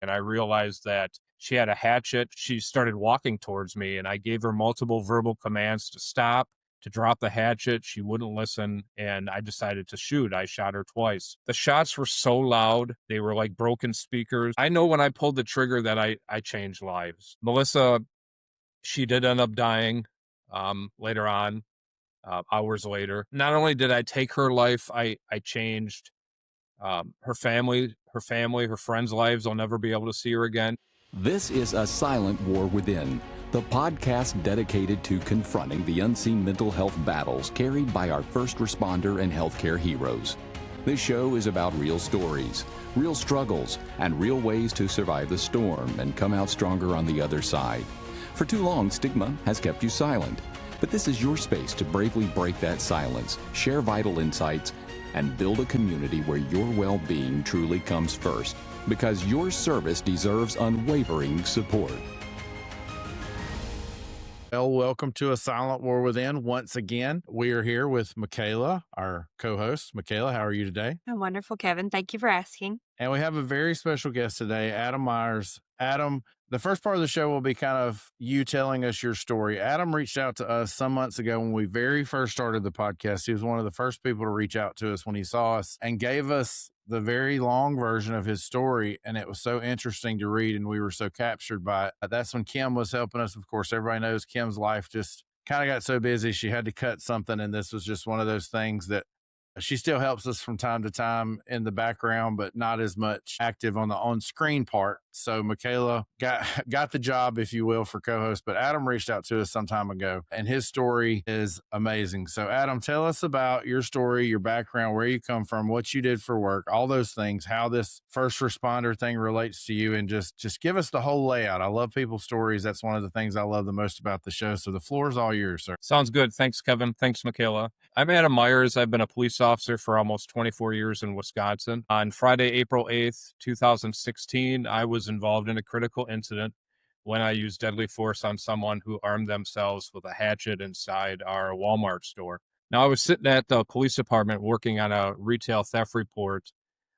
and I realized that she had a hatchet. She started walking towards me, and I gave her multiple verbal commands to stop, to drop the hatchet. She wouldn't listen, and I decided to shoot. I shot her twice. The shots were so loud, they were like broken speakers. I know when I pulled the trigger that I changed lives. Melissa, she did end up dying later on, hours later. Not only did I take her life, I changed her friends' lives. I'll never be able to see her again. This is A Silent War Within, the podcast dedicated to confronting the unseen mental health battles carried by our first responder and healthcare heroes. This show is about real stories, real struggles, and real ways to survive the storm and come out stronger on the other side. For too long, stigma has kept you silent, but this is your space to bravely break that silence, share vital insights, and build a community where your well-being truly comes first, because your service deserves unwavering support. Well, welcome to A Silent War Within. Once again, we are here with Michaela, our co-host. Michaela, how are you today? Oh, wonderful, Kevin. Thank you for asking. And we have a very special guest today, Adam Meyers. Adam, the first part of the show will be kind of you telling us your story. Adam reached out to us some months ago when we very first started the podcast. He was one of the first people to reach out to us when he saw us and gave us the very long version of his story. And it was so interesting to read, and we were so captured by it. That's when Kim was helping us. Of course, everybody knows Kim's life just kind of got so busy. She had to cut something. And this was just one of those things that she still helps us from time to time in the background, but not as much active on the on-screen part. So Michaela got the job, if you will, for co-host. But Adam reached out to us some time ago, and his story is amazing. So Adam, tell us about your story, your background, where you come from, what you did for work, all those things, how this first responder thing relates to you, and just give us the whole layout. I love people's stories. That's one of the things I love the most about the show. So the floor is all yours, sir. Sounds good. Thanks, Kevin. Thanks, Michaela. I'm Adam Meyers. I've been a police officer for almost 24 years in Wisconsin. On Friday, April 8th, 2016, I was involved in a critical incident when I used deadly force on someone who armed themselves with a hatchet inside our Walmart store. Now, I was sitting at the police department working on a retail theft report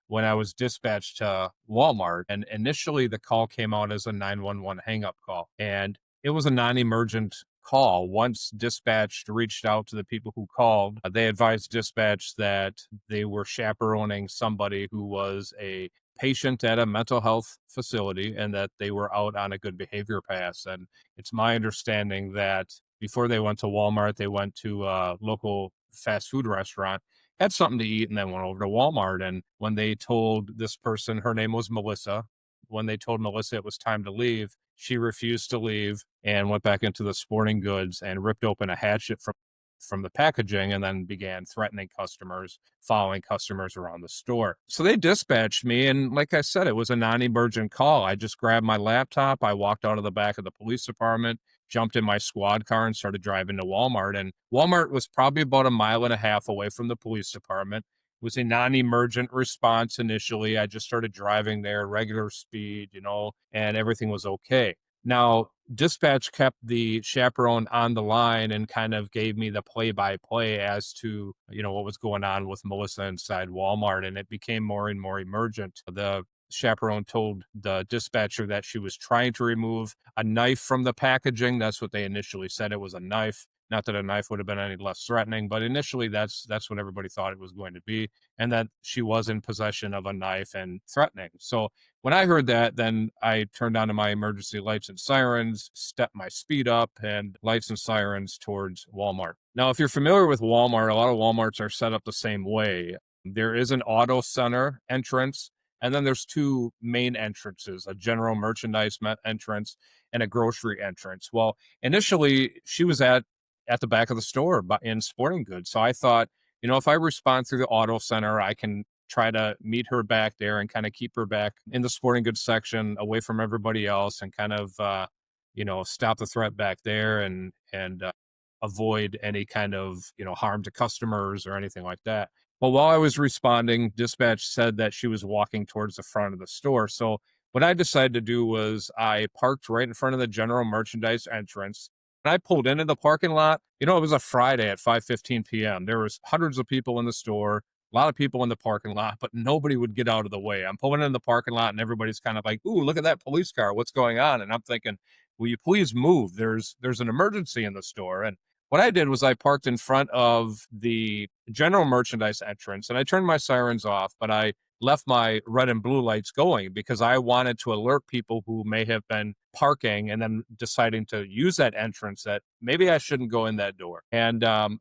when I was dispatched to Walmart. And initially, the call came out as a 911 hang-up call. And it was a non-emergent call. Once dispatch reached out to the people who called, they advised dispatch that they were chaperoning somebody who was a patient at a mental health facility and that they were out on a good behavior pass. And it's my understanding that before they went to Walmart, they went to a local fast food restaurant, had something to eat, and then went over to Walmart. And when they told this person, her name was Melissa, when they told Melissa it was time to leave, she refused to leave and went back into the sporting goods and ripped open a hatchet from the packaging and then began threatening customers, following customers around the store. So they dispatched me. And like I said, it was a non-emergent call. I just grabbed my laptop. I walked out of the back of the police department, jumped in my squad car and started driving to Walmart. And Walmart was probably about a mile and a half away from the police department. It was a non-emergent response initially. I just started driving there, regular speed, and everything was okay. Now, dispatch kept the chaperone on the line and kind of gave me the play-by-play as to, what was going on with Melissa inside Walmart, and it became more and more emergent. The chaperone told the dispatcher that she was trying to remove a knife from the packaging. That's what they initially said. It was a knife. Not that a knife would have been any less threatening, but initially that's what everybody thought it was going to be, and that she was in possession of a knife and threatening. So when I heard that, then I turned on to my emergency lights and sirens, stepped my speed up, and lights and sirens towards Walmart. Now, if you're familiar with Walmart, a lot of Walmarts are set up the same way. There is an auto center entrance, and then there's two main entrances, a general merchandise entrance and a grocery entrance. Well, initially, she was at the back of the store in sporting goods. So I thought, if I respond through the auto center, I can try to meet her back there and kind of keep her back in the sporting goods section away from everybody else and kind of, stop the threat back there and avoid any kind of, harm to customers or anything like that. But while I was responding, dispatch said that she was walking towards the front of the store. So what I decided to do was I parked right in front of the general merchandise entrance. When I pulled into the parking lot, it was a Friday at 5:15 p.m. There was hundreds of people in the store. a lot of people in the parking lot, but nobody would get out of the way. I'm pulling in the parking lot and everybody's kind of like, "Ooh, look at that police car. What's going on?" And I'm thinking, "Will you please move? There's an emergency in the store." And what I did was I parked in front of the general merchandise entrance and I turned my sirens off, but I left my red and blue lights going because I wanted to alert people who may have been parking and then deciding to use that entrance that maybe I shouldn't go in that door. And I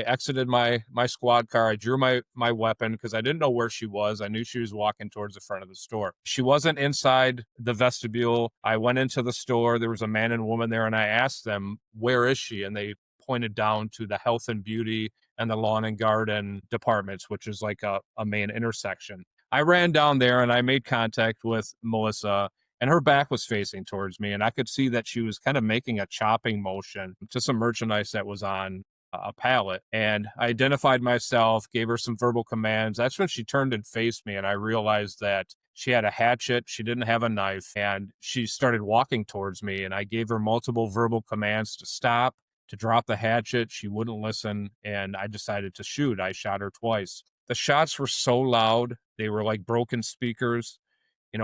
exited my squad car. I drew my weapon because I didn't know where she was. I knew she was walking towards the front of the store. She wasn't inside the vestibule. I went into the store. There was a man and woman there, and I asked them, "Where is she?" And they pointed down to the health and beauty and the lawn and garden departments, which is like a main intersection. I ran down there and I made contact with Melissa, and her back was facing towards me. And I could see that she was kind of making a chopping motion to some merchandise that was on a pallet. And I identified myself, gave her some verbal commands. That's when she turned and faced me. And I realized that she had a hatchet. She didn't have a knife. And she started walking towards me. And I gave her multiple verbal commands to stop, to drop the hatchet. She wouldn't listen, and I decided to shoot. I shot her twice. The shots were so loud, they were like broken speakers.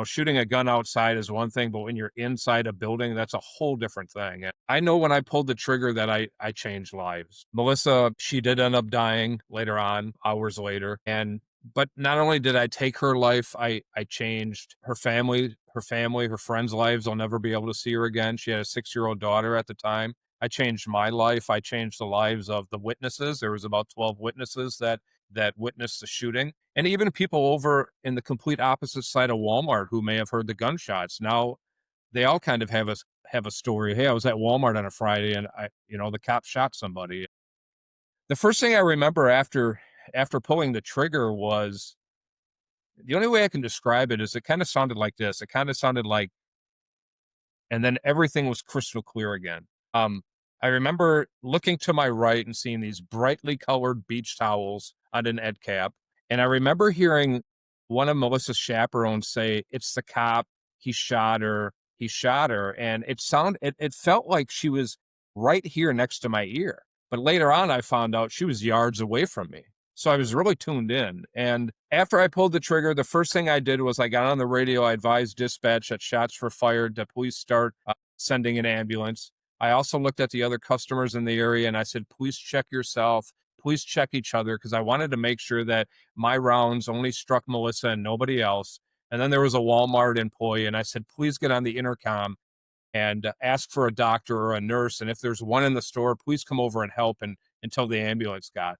Shooting a gun outside is one thing, but when you're inside a building, that's a whole different thing. And I know when I pulled the trigger that I changed lives. Melissa, she did end up dying later on, hours later. But not only did I take her life, I changed her family, her friends' lives. I'll never be able to see her again. She had a 6-year-old daughter at the time. I changed my life. I changed the lives of the witnesses. There was about 12 witnesses that witnessed the shooting, and even people over in the complete opposite side of Walmart who may have heard the gunshots. Now they all kind of have a story. Hey, I was at Walmart on a Friday and the cop shot somebody. The first thing I remember after pulling the trigger was, the only way I can describe it is it kind of sounded like this. It kind of sounded like, and then everything was crystal clear again. I remember looking to my right and seeing these brightly colored beach towels on an end cap. And I remember hearing one of Melissa's chaperones say, "It's the cop. He shot her. He shot her." And it felt like she was right here next to my ear. But later on, I found out she was yards away from me. So I was really tuned in. And after I pulled the trigger, the first thing I did was I got on the radio. I advised dispatch that shots were fired, that police start sending an ambulance. I also looked at the other customers in the area and I said, "Please check yourself. Please check each other," because I wanted to make sure that my rounds only struck Melissa and nobody else. And then there was a Walmart employee and I said, "Please get on the intercom and ask for a doctor or a nurse. And if there's one in the store, please come over and help," and until the ambulance got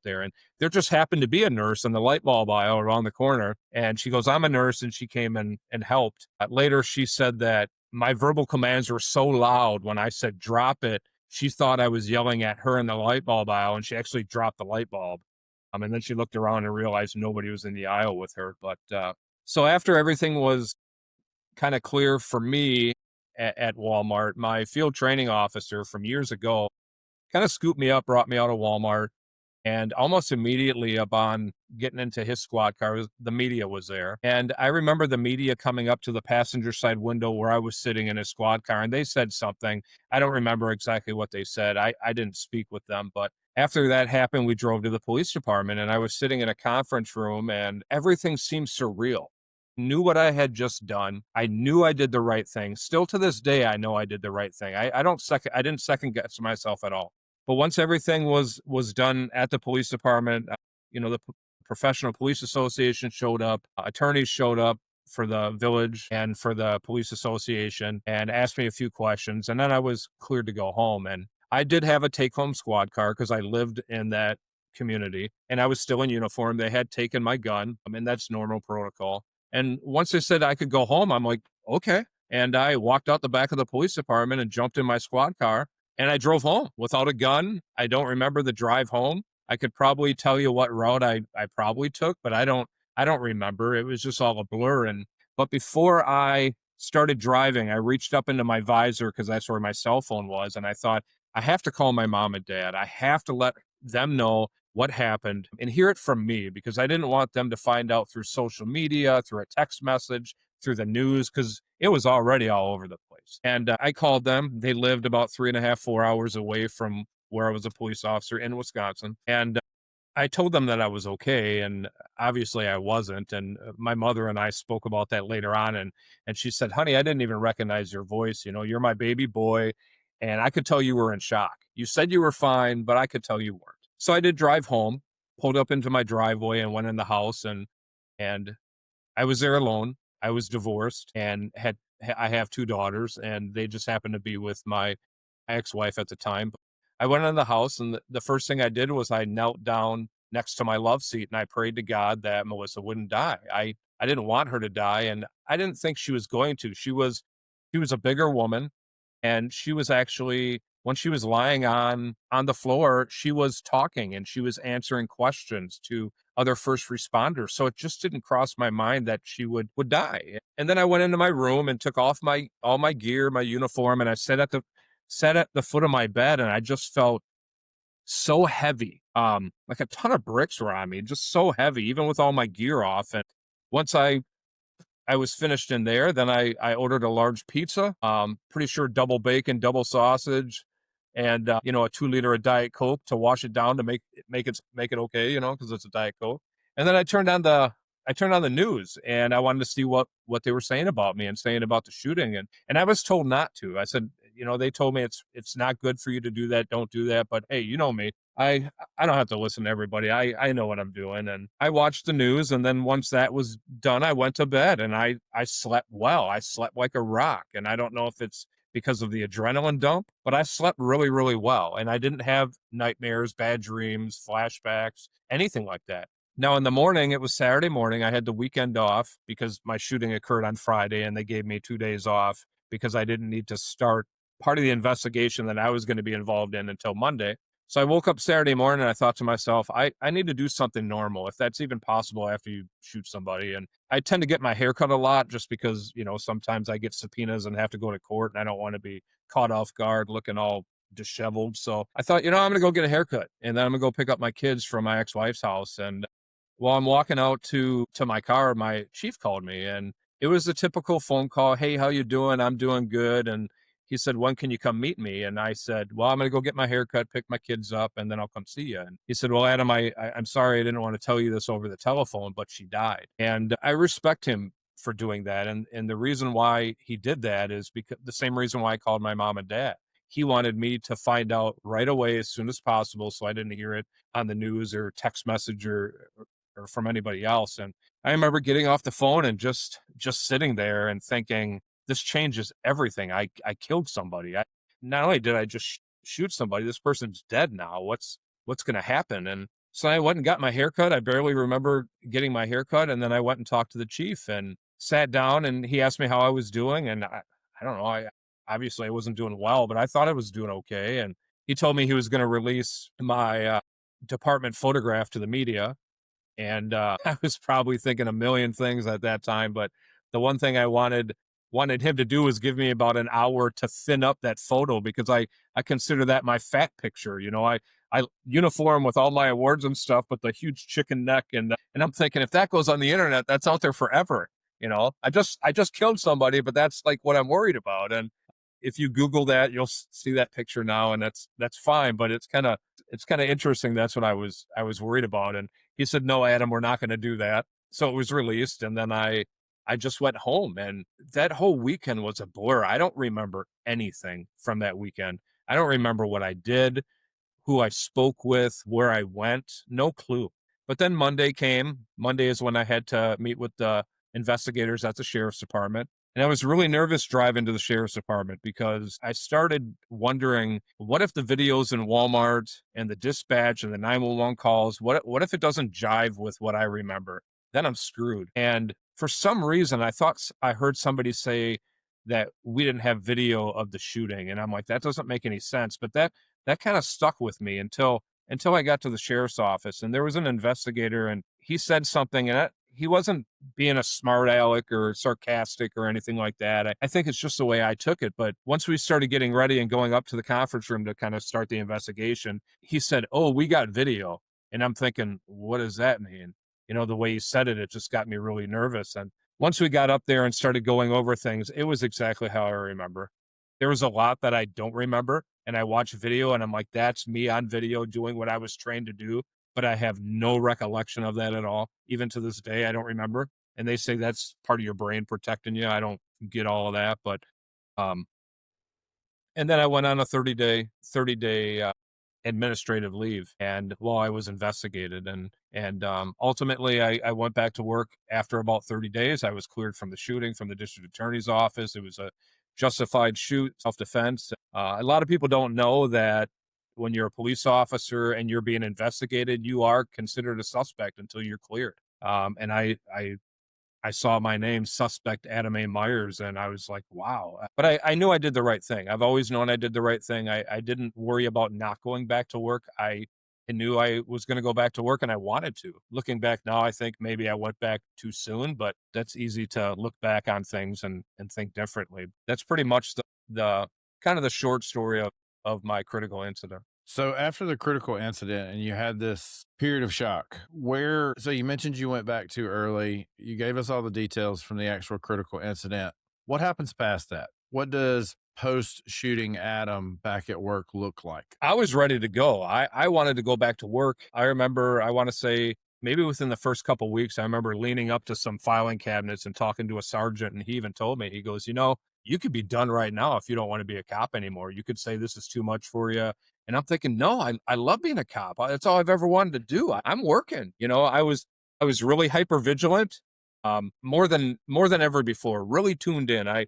there. And there just happened to be a nurse in the light bulb aisle around the corner. And she goes, "I'm a nurse." And she came and helped. Later, she said that my verbal commands were so loud when I said, "Drop it." She thought I was yelling at her in the light bulb aisle, and she actually dropped the light bulb. And then she looked around and realized nobody was in the aisle with her. But so after everything was kind of clear for me at Walmart, my field training officer from years ago kind of scooped me up, brought me out of Walmart. And almost immediately upon getting into his squad car, the media was there. And I remember the media coming up to the passenger side window where I was sitting in his squad car, and they said something. I don't remember exactly what they said. I didn't speak with them. But after that happened, we drove to the police department, and I was sitting in a conference room, and everything seemed surreal. Knew what I had just done. I knew I did the right thing. Still to this day, I know I did the right thing. I didn't second guess myself at all. But once everything was done at the police department, the Professional Police Association showed up, attorneys showed up for the village and for the police association and asked me a fean questions. And then I was cleared to go home. And I did have a take-home squad car because I lived in that community and I was still in uniform. They had taken my gun. I mean, that's normal protocol. And once they said I could go home, I'm like, okay. And I walked out the back of the police department and jumped in my squad car. And I drove home without a gun. I don't remember the drive home. I could probably tell you what route I probably took, but I don't remember. It was just all a blur. But before I started driving, I reached up into my visor because that's where my cell phone was. And I thought, I have to call my mom and dad. I have to let them know what happened and hear it from me because I didn't want them to find out through social media, through a text message, through the news, because it was already all over the place. And I called them. They lived about 3.5, 4 hours away from where I was a police officer in Wisconsin. And I told them that I was okay, and obviously I wasn't. And my mother and I spoke about that later on, and she said, "Honey, I didn't even recognize your voice. You know, you're my baby boy, and I could tell you were in shock. You said you were fine, but I could tell you weren't." So I did drive home, pulled up into my driveway, and went in the house, and I was there alone. I was divorced and I have two daughters, and they just happened to be with my ex-wife at the time. I went in the house, and the first thing I did was I knelt down next to my love seat, and I prayed to God that Melissa wouldn't die. I didn't want her to die, and I didn't think she was going to. She was a bigger woman, and she was actually, when she was lying on the floor, she was talking and she was answering questions to other first responders. So it just didn't cross my mind that she would die. And then I went into my room and took off my all my gear, my uniform, and I sat at the foot of my bed, and I just felt so heavy. Like a ton of bricks were on me, just so heavy, even with all my gear off. And once I was finished in there. Then I ordered a large pizza, pretty sure double bacon, double sausage, and a 2 liter of Diet Coke to wash it down to make it okay, because it's a Diet Coke. And then I turned on the news, and I wanted to see what they were saying about me and saying about the shooting, and I was told not to. I said, they told me it's not good for you to do that. Don't do that. But hey, you know me. I don't have to listen to everybody. I know what I'm doing. And I watched the news, and then once that was done, I went to bed, and I slept well. I slept like a rock. And I don't know if it's because of the adrenaline dump, but I slept really, really well. And I didn't have nightmares, bad dreams, flashbacks, anything like that. Now in the morning, it was Saturday morning. I had the weekend off because my shooting occurred on Friday, and they gave me 2 days off because I didn't need to start part of the investigation that I was going to be involved in until Monday. So I woke up Saturday morning, and I thought to myself, I need to do something normal, if that's even possible after you shoot somebody. And I tend to get my hair cut a lot just because, sometimes I get subpoenas and have to go to court, and I don't want to be caught off guard looking all disheveled. So I thought, I'm going to go get a haircut, and then I'm going to go pick up my kids from my ex-wife's house. And while I'm walking out to my car, my chief called me, and it was the typical phone call. "Hey, how you doing?" "I'm doing good." And he said, "When can you come meet me?" And I said, "Well, I'm going to go get my hair cut, pick my kids up, and then I'll come see you." And he said, "Well, Adam, I'm sorry, I didn't want to tell you this over the telephone, but she died." And I respect him for doing that. And the reason why he did that is because the same reason why I called my mom and dad. He wanted me to find out right away as soon as possible, so I didn't hear it on the news or text message or from anybody else. And I remember getting off the phone and just sitting there and thinking, this changes everything. I killed somebody. Not only did I just shoot somebody, this person's dead now. What's going to happen? And so I went and got my haircut. I barely remember getting my haircut, and then I went and talked to the chief and sat down, and he asked me how I was doing, and I don't know. Obviously I wasn't doing well, but I thought I was doing okay. And he told me he was going to release my department photograph to the media. And I was probably thinking a million things at that time, but the one thing I wanted him to do was give me about an hour to thin up that photo, because I consider that my fat picture. I uniform with all my awards and stuff, but the huge chicken neck, and I'm thinking, if that goes on the internet, that's out there forever. I just killed somebody, but that's like what I'm worried about. And if you Google that, you'll see that picture now, and that's fine. But it's kind of interesting. That's what I was worried about. And he said, "No, Adam, we're not going to do that." So it was released, and then I just went home, and that whole weekend was a blur. I don't remember anything from that weekend. I don't remember what I did, who I spoke with, where I went, no clue. But then Monday came. Monday is when I had to meet with the investigators at the sheriff's department. And I was really nervous driving to the sheriff's department because I started wondering, what if the videos in Walmart and the dispatch and the 911 calls, what if it doesn't jive with what I remember? Then I'm screwed. And for some reason, I thought I heard somebody say that we didn't have video of the shooting. And I'm like, that doesn't make any sense. But that kind of stuck with me until I got to the sheriff's office, and there was an investigator, and he said something, and he wasn't being a smart aleck or sarcastic or anything like that. I think it's just the way I took it. But once we started getting ready and going up to the conference room to kind of start the investigation, he said, "Oh, we got video." And I'm thinking, what does that mean? The way he said it, it just got me really nervous. And once we got up there and started going over things, it was exactly how I remember. There was a lot that I don't remember, and I watch video and I'm like, that's me on video doing what I was trained to do. but I have no recollection of that at all. Even to this day, I don't remember. And they say that's part of your brain protecting you. I don't get all of that, but um, and then I went on a 30-day administrative leave, and while I was investigated, and ultimately I went back to work after about 30 days. I was cleared from the shooting from the district attorney's office. It was a justified shoot, self-defense. A lot of people don't know that when you're a police officer and you're being investigated, you are considered a suspect until you're cleared. And I saw my name, suspect Adam A. Meyers, and I was like, wow. But I knew I did the right thing. I've always known I did the right thing. I didn't worry about not going back to work. I knew I was going to go back to work and I wanted to. Looking back now, I think maybe I went back too soon, but that's easy to look back on things and think differently. That's pretty much the kind of the short story of my critical incident. So after the critical incident and you had this period of shock, so you mentioned you went back too early. You gave us all the details from the actual critical incident. What happens past that? What does post shooting Adam back at work look like? I was ready to go. I wanted to go back to work. I remember, I want to say maybe within the first couple weeks, I remember leaning up to some filing cabinets and talking to a sergeant. And he even told me, he goes, you could be done right now if you don't want to be a cop anymore. You could say this is too much for you. And I'm thinking, no, I love being a cop. That's all I've ever wanted to do. I'm working. I was really hyper vigilant, more than ever before. Really tuned in. I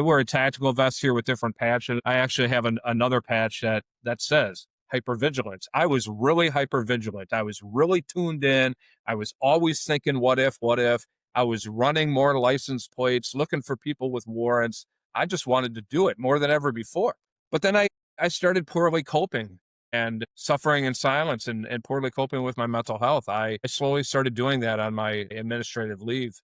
wear a tactical vest here with different patches. I actually have another patch that says hypervigilance. I was really hypervigilant. I was really tuned in. I was always thinking, what if, what if? I was running more license plates, looking for people with warrants. I just wanted to do it more than ever before. But then I started poorly coping and suffering in silence and poorly coping with my mental health. I slowly started doing that on my administrative leave.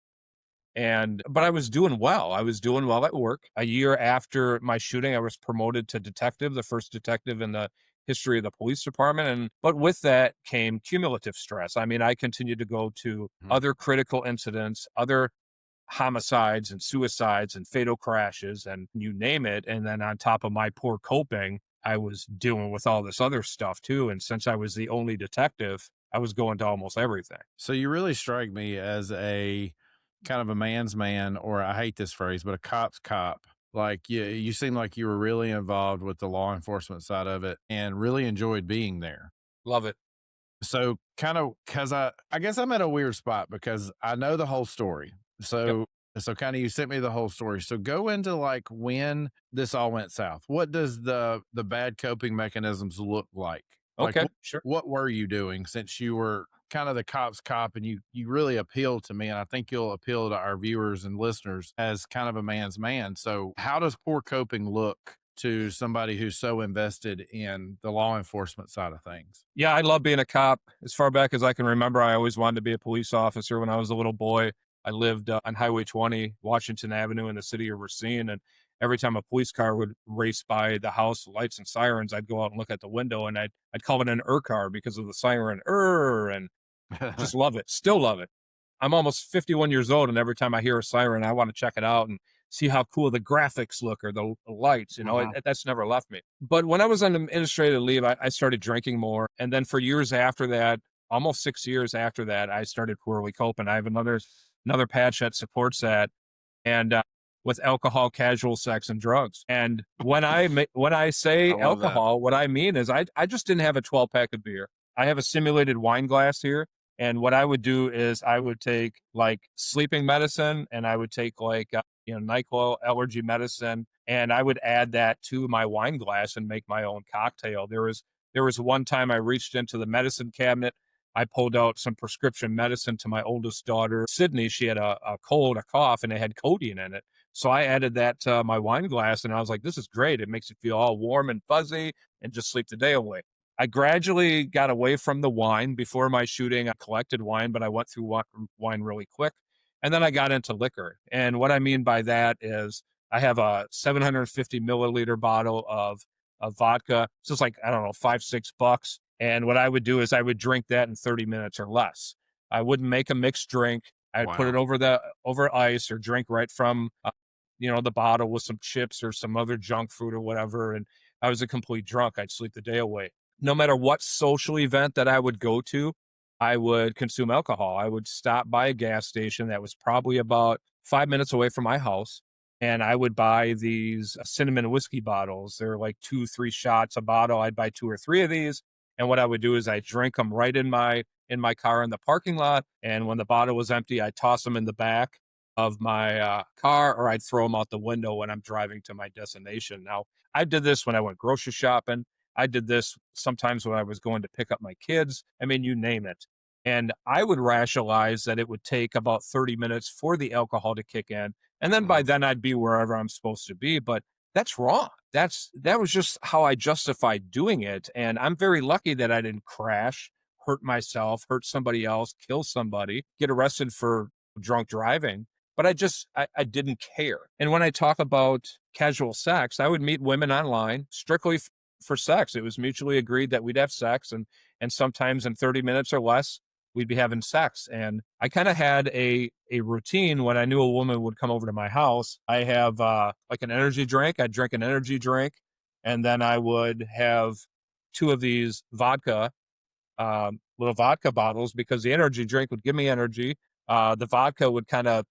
But I was doing well. I was doing well at work. A year after my shooting, I was promoted to detective, the first detective in the history of the police department. But with that came cumulative stress. I mean, I continued to go to Mhm. other critical incidents, other homicides and suicides and fatal crashes and you name it. And then on top of my poor coping, I was dealing with all this other stuff too. And since I was the only detective, I was going to almost everything. So you really strike me as a kind of a man's man, or I hate this phrase, but a cop's cop. Like you seem like you were really involved with the law enforcement side of it and really enjoyed being there. Love it. So kind of because I guess I'm at a weird spot because I know the whole story. Yep. So kind of you sent me the whole story. So go into like when this all went south. What does the bad coping mechanisms look like? Like Okay. Sure. what were you doing since you were kind of the cop's cop and you really appealed to me and I think you'll appeal to our viewers and listeners as kind of a man's man. So how does poor coping look to somebody who's so invested in the law enforcement side of things? Yeah, I love being a cop. As far back as I can remember, I always wanted to be a police officer when I was a little boy. I lived on Highway 20, Washington Avenue in the city of Racine. And every time a police car would race by the house, lights and sirens, I'd go out and look at the window and I'd call it an car because of the siren. And just love it. Still love it. I'm almost 51 years old, and every time I hear a siren, I want to check it out and see how cool the graphics look or the lights. That's never left me. But when I was on administrative leave, I started drinking more. And then for years after that, almost 6 years after that, I started poorly coping. I have another patch that supports that. And with alcohol, casual sex, and drugs. And when I I say love that. alcohol, what I mean is I just didn't have a 12 pack of beer. I have a simulated wine glass here. And what I would do is I would take like sleeping medicine and I would take like, NyQuil allergy medicine. And I would add that to my wine glass and make my own cocktail. There was one time I reached into the medicine cabinet. I pulled out some prescription medicine to my oldest daughter, Sydney. She had a cold, a cough, and it had codeine in it. So I added that to my wine glass and I was like, this is great. It makes you feel all warm and fuzzy and just sleep the day away. I gradually got away from the wine. Before my shooting. I collected wine, but I went through wine really quick. And then I got into liquor. And what I mean by that is I have a 750 milliliter bottle of vodka. It's just like, I don't know, $5, $6. And what I would do is I would drink that in 30 minutes or less. I wouldn't make a mixed drink. I'd put Wow. it over ice or drink right from, the bottle with some chips or some other junk food or whatever. And I was a complete drunk. I'd sleep the day away. no matter what social event that I would go to, I would consume alcohol. I would stop by a gas station that was probably about 5 minutes away from my house. And I would buy these cinnamon whiskey bottles. They're like 2, 3 shots a bottle. I'd buy 2 or 3 of these. And what I would do is I drink them right in my car in the parking lot. And when the bottle was empty, I'd toss them in the back of my car, or I'd throw them out the window when I'm driving to my destination. Now, I did this when I went grocery shopping. I did this sometimes when I was going to pick up my kids. I mean, you name it. And I would rationalize that it would take about 30 minutes for the alcohol to kick in. And then by Mhm. then I'd be wherever I'm supposed to be. But that's wrong. That was just how I justified doing it. And I'm very lucky that I didn't crash, hurt myself, hurt somebody else, kill somebody, get arrested for drunk driving. But I didn't care. And when I talk about casual sex, I would meet women online strictly for sex. It was mutually agreed that we'd have sex, and sometimes in 30 minutes or less, we'd be having sex. And I kind of had a routine when I knew a woman would come over to my house. I have like an energy drink. I'd drink an energy drink, and then I would have 2 of these little vodka bottles, because the energy drink would give me energy. The vodka would kind of,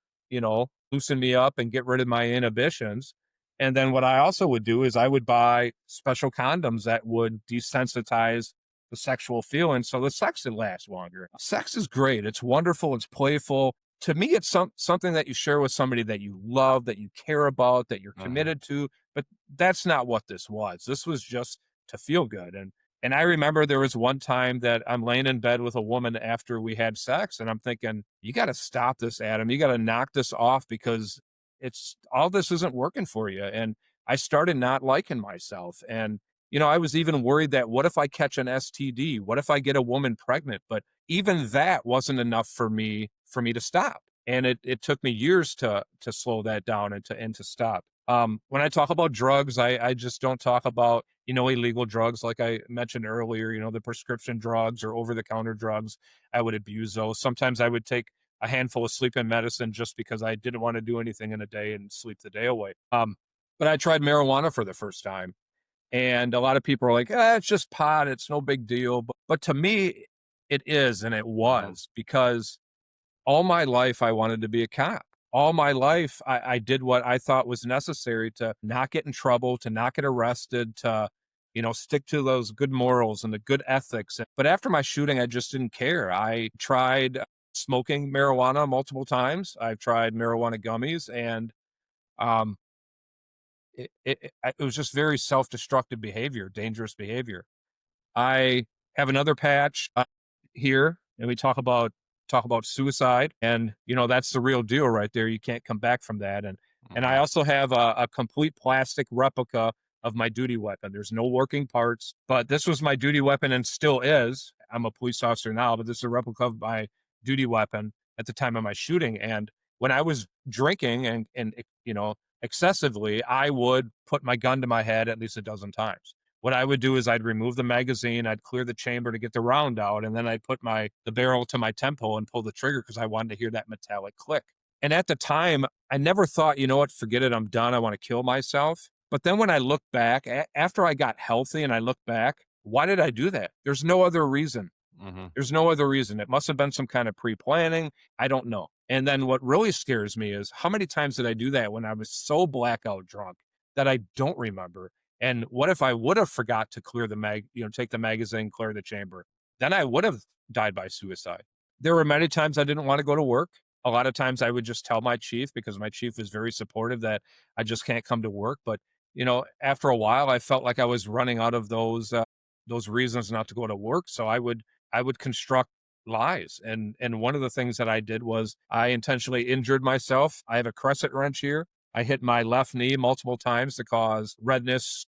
loosen me up and get rid of my inhibitions. And then what I also would do is I would buy special condoms that would desensitize the sexual feeling so the sex would last longer. Sex is great. It's wonderful. It's playful. To me, it's something that you share with somebody that you love, that you care about, that you're Mhm. committed to. But that's not what this was. This was just to feel good. And I remember there was one time that I'm laying in bed with a woman after we had sex, and I'm thinking, you got to stop this, Adam. You got to knock this off, because it's all this isn't working for you. And I started not liking myself. And, I was even worried that what if I catch an STD? What if I get a woman pregnant? But even that wasn't enough for me to stop. And it took me years to slow that down and to stop. When I talk about drugs, I just don't talk about, illegal drugs like I mentioned earlier, the prescription drugs or over the counter drugs. I would abuse those. Sometimes I would take a handful of sleeping medicine just because I didn't want to do anything in a day and sleep the day away. But I tried marijuana for the first time. And a lot of people are like, it's just pot. It's no big deal. But to me, it is. And it Mhm. was, because all my life I wanted to be a cop. All my life I did what I thought was necessary to not get in trouble, to not get arrested, to, stick to those good morals and the good ethics. But after my shooting, I just didn't care. I tried smoking marijuana multiple times. I've tried marijuana gummies, and um, it was just very self-destructive behavior, dangerous behavior. I have another patch here, and we talk about suicide, and that's the real deal right there. You can't come back from that. And I Mhm. also have a complete plastic replica of my duty weapon. There's no working parts, but this was my duty weapon and still is. I'm a police officer now, but this is a replica of my duty weapon at the time of my shooting. And when I was drinking and excessively, I would put my gun to my head at least a dozen times. What I would do is I'd remove the magazine, I'd clear the chamber to get the round out, and then I'd put the barrel to my temple and pull the trigger because I wanted to hear that metallic click. And at the time, I never thought, you know what, forget it, I'm done, I want to kill myself. But then when I look back, after I got healthy and I look back, why did I do that? There's no other reason. Mhm. There's no other reason. It must have been some kind of pre-planning. I don't know. And then what really scares me is how many times did I do that when I was so blackout drunk that I don't remember? And what if I would have forgot to clear take the magazine, clear the chamber? Then I would have died by suicide. There were many times I didn't want to go to work. A lot of times I would just tell my chief, because my chief was very supportive, that I just can't come to work. But, after a while, I felt like I was running out of those reasons not to go to work. So I would construct lies. And one of the things that I did was I intentionally injured myself. I have a crescent wrench here. I hit my left knee multiple times to cause redness,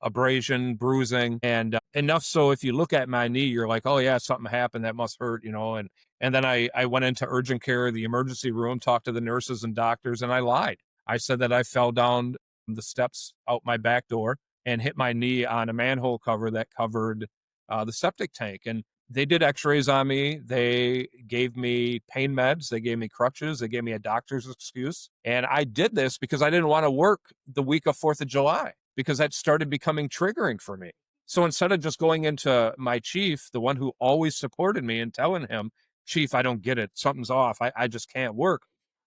abrasion, bruising, and enough so if you look at my knee, you're like, oh yeah, something happened, that must hurt. And then I went into urgent care, the emergency room, talked to the nurses and doctors, and I lied. I said that I fell down the steps out my back door and hit my knee on a manhole cover that covered the septic tank. And they did x-rays on me. They gave me pain meds. They gave me crutches. They gave me a doctor's excuse. And I did this because I didn't want to work the week of 4th of July, because that started becoming triggering for me. So instead of just going into my chief, the one who always supported me, and telling him, Chief, I don't get it. Something's off. I just can't work.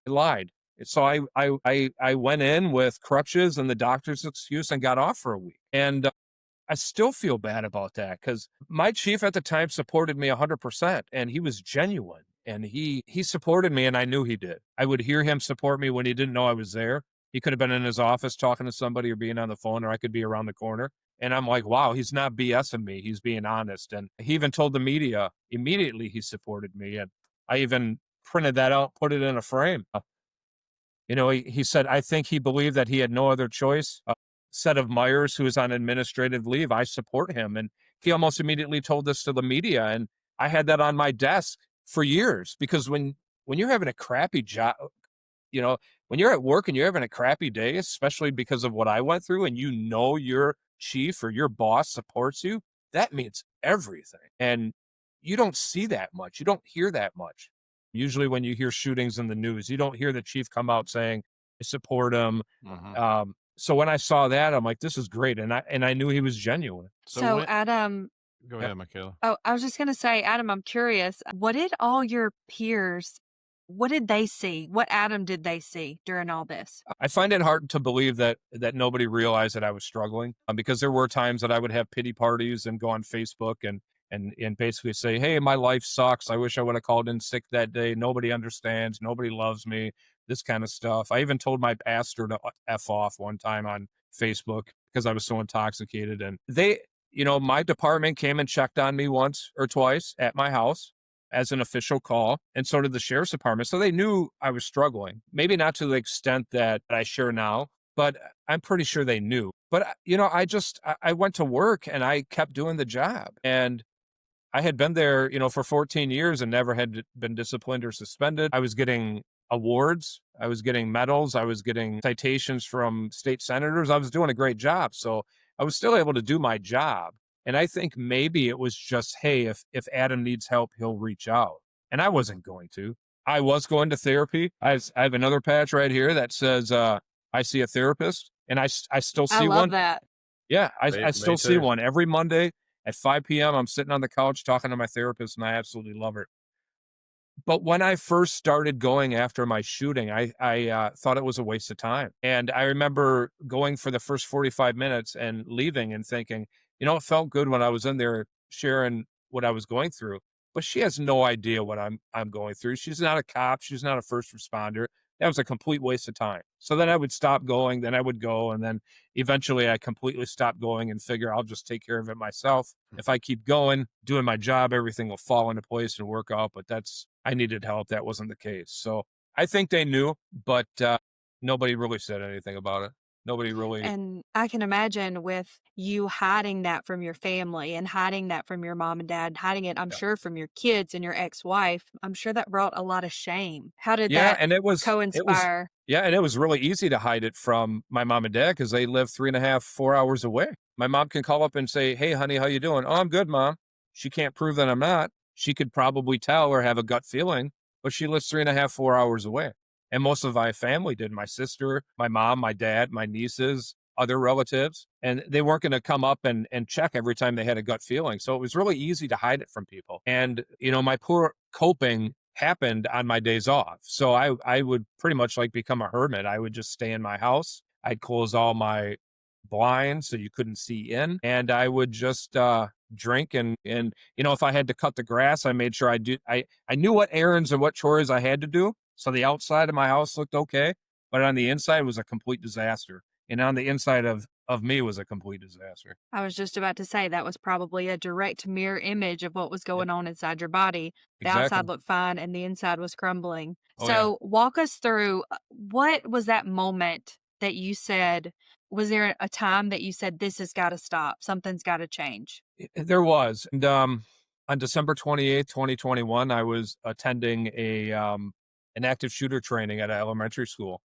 I lied. So I went in with crutches and the doctor's excuse and got off for a week. And I still feel bad about that because my chief at the time supported me 100%, and he was genuine, and he supported me, and I knew he did. I would hear him support me when he didn't know I was there. He could have been in his office talking to somebody or being on the phone, or I could be around the corner. And I'm like, wow, he's not BSing me. He's being honest. And he even told the media immediately he supported me. And I even printed that out, put it in a frame. He said, I think he believed that he had no other choice. Said of Meyers, who is on administrative leave, I support him. And he almost immediately told this to the media. And I had that on my desk for years because when you're having a crappy job, when you're at work and you're having a crappy day, especially because of what I went through, and your chief or your boss supports you, that means everything. And you don't see that much. You don't hear that much. Usually when you hear shootings in the news, you don't hear the chief come out saying, I support him. Mhm. So when I saw that, I'm like, this is great. And I knew he was genuine. So So, Adam, go Yeah. ahead, Michaela. oh, I was just going to say, Adam, I'm curious. What did all your peers, what did they see? What Adam did they see during all this? I find it hard to believe that nobody realized that I was struggling, because there were times that I would have pity parties and go on Facebook and basically say, hey, my life sucks. I wish I would have called in sick that day. Nobody understands. Nobody loves me. This kind of stuff. I even told my pastor to F off one time on Facebook because I was so intoxicated. And my department came and checked on me once or twice at my house as an official call, and so did the sheriff's department. So they knew I was struggling, maybe not to the extent that I share now, but I'm pretty sure they knew. But I went to work and I kept doing the job, and I had been there, for 14 years and never had been disciplined or suspended. I was getting awards. I was getting medals. I was getting citations from state senators. I was doing a great job. So I was still able to do my job. And I think maybe it was just, hey, if Adam needs help, he'll reach out. And I wasn't going to. I was going to therapy. I have another patch right here that says, I see a therapist, and I still I see love one. that. Yeah, Me I still see too. one every Monday at 5 p.m. I'm sitting on the couch talking to my therapist, and I absolutely love her. But when I first started going after my shooting, I thought it was a waste of time. And I remember going for the first 45 minutes and leaving and thinking, it felt good when I was in there sharing what I was going through. But she has no idea what I'm going through. She's not a cop. She's not a first responder. That was a complete waste of time. So then I would stop going, then I would go, and then eventually I completely stopped going and figure I'll just take care of it myself. If I keep going, doing my job, everything will fall into place and work out. But I needed help. That wasn't the case. So I think they knew, but nobody really said anything about it. Nobody really. And I can imagine with you hiding that from your family and hiding that from your mom and dad, hiding it, I'm Yeah. sure, from your kids and your ex-wife, I'm sure that brought a lot of shame. How did Yeah, that and co-inspire? and it was really easy to hide it from my mom and dad because they live 3.5, 4 hours away. My mom can call up and say, "Hey, honey, how you doing?" "Oh, I'm good, mom." She can't prove that I'm not. She could probably tell or have a gut feeling, but she lives 3.5, 4 hours away. And most of my family did. My sister, my mom, my dad, my nieces, other relatives, and they weren't going to come up and check every time they had a gut feeling. So it was really easy to hide it from people. And, my poor coping happened on my days off. So I would pretty much like become a hermit. I would just stay in my house. I'd close all my blinds so you couldn't see in, and I would just drink and if I had to cut the grass, I made sure I knew what errands and what chores I had to do. So the outside of my house looked okay, but on the inside was a complete disaster. And on the inside of me was a complete disaster. I was just about to say that was probably a direct mirror image of what was Yeah, going on inside your body. The outside exactly. looked fine and the inside was crumbling. Oh yeah. So, walk us through what was that moment that you said, was there a time that you said, this has got to stop? Something's got to change? There was. And on December 28th, 2021, I was attending an active shooter training at an elementary school.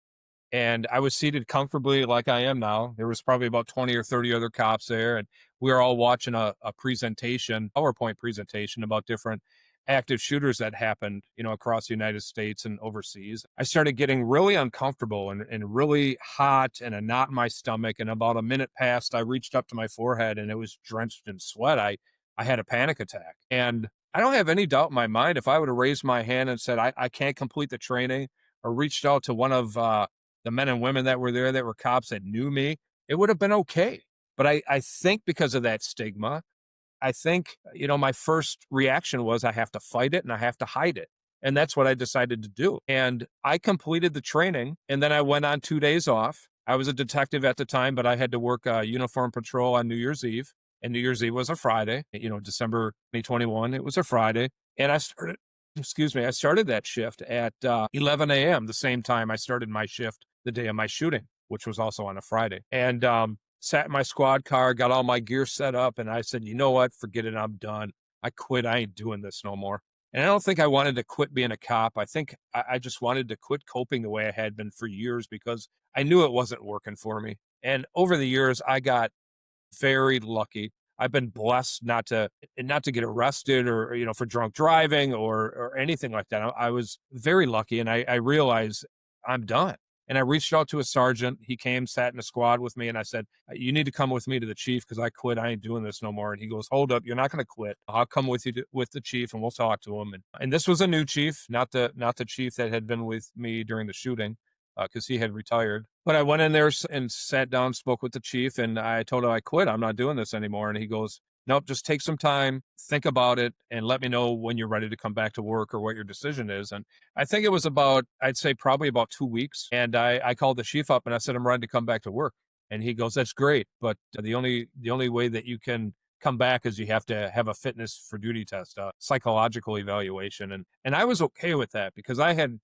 And I was seated comfortably like I am now. There was probably about 20 or 30 other cops there. And we were all watching a presentation, PowerPoint presentation about different active shooters that happened, across the United States and overseas. I started getting really uncomfortable and really hot and a knot in my stomach. And about a minute passed, I reached up to my forehead and it was drenched in sweat. I had a panic attack. And I don't have any doubt in my mind if I would have raised my hand and said, I can't complete the training, or reached out to one of the men and women that were there that were cops that knew me, it would have been okay. But I think because of that stigma, I think, my first reaction was I have to fight it and I have to hide it. And that's what I decided to do. And I completed the training and then I went on 2 days off. I was a detective at the time, but I had to work uniform patrol on New Year's Eve. And New Year's Eve was a Friday, December 2021. It was a Friday. And I started that shift at 11 a.m., the same time I started my shift the day of my shooting, which was also on a Friday. And sat in my squad car, got all my gear set up, and I said, you know what? Forget it. I'm done. I quit. I ain't doing this no more. And I don't think I wanted to quit being a cop. I think I just wanted to quit coping the way I had been for years because I knew it wasn't working for me. And over the years, I got very lucky. I've been blessed not to get arrested or for drunk driving or anything like that. I was very lucky, and I realized I'm done. And I reached out to a sergeant. He came, sat in a squad with me, and I said, "You need to come with me to the chief because I quit. I ain't doing this no more." And he goes, "Hold up, you're not going to quit. I'll come with you with the chief, and we'll talk to him." And this was a new chief, not the chief that had been with me during the shooting, because he had retired. But I went in there and sat down, spoke with the chief, and I told him I quit. I'm not doing this anymore. And he goes, "Nope, just take some time, think about it, and let me know when you're ready to come back to work or what your decision is." And I think it was I'd say probably about 2 weeks. And I called the chief up and I said, "I'm ready to come back to work." And he goes, "That's great. But the only way that you can come back is you have to have a fitness for duty test, a psychological evaluation." And I was okay with that because I had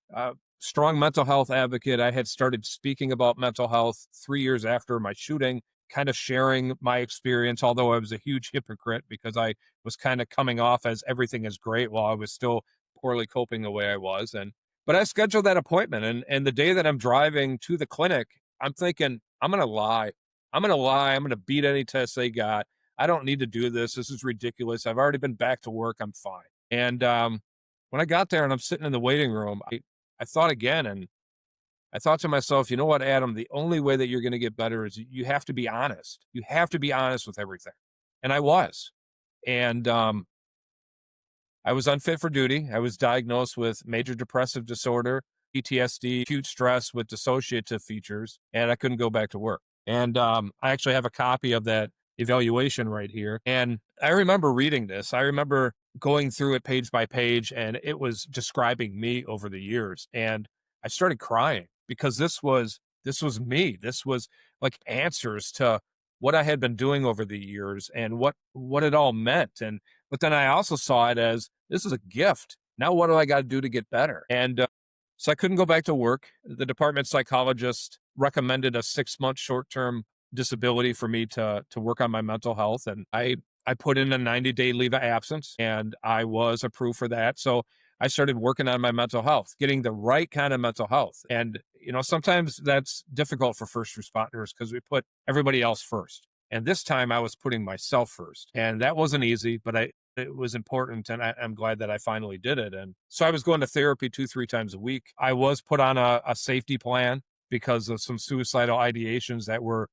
strong mental health advocate. I had started speaking about mental health 3 years after my shooting, kind of sharing my experience, although I was a huge hypocrite because I was kind of coming off as everything is great while I was still poorly coping the way I was. But I scheduled that appointment, and the day that I'm driving to the clinic, I'm thinking, I'm going to lie. I'm going to lie. I'm going to beat any test they got. I don't need to do this. This is ridiculous. I've already been back to work. I'm fine. And when I got there and I'm sitting in the waiting room, I thought again, and I thought to myself, you know what, Adam, the only way that you're going to get better is you have to be honest. You have to be honest with everything. And I was. And I was unfit for duty. I was diagnosed with major depressive disorder, PTSD, acute stress with dissociative features, and I couldn't go back to work. And I actually have a copy of that evaluation right here. And I remember reading this. I remember going through it page by page, and it was describing me over the years. And I started crying because this was me. This was like answers to what I had been doing over the years and what it all meant. But then I also saw it as this is a gift. Now, what do I got to do to get better? And so I couldn't go back to work. The department psychologist recommended a 6-month short-term disability for me to work on my mental health. And I put in a 90-day leave of absence and I was approved for that. So I started working on my mental health, getting the right kind of mental health. And, sometimes that's difficult for first responders because we put everybody else first. And this time I was putting myself first. And that wasn't easy, but it was important. And I'm glad that I finally did it. And so I was going to therapy 2-3 times a week. I was put on a safety plan because of some suicidal ideations that were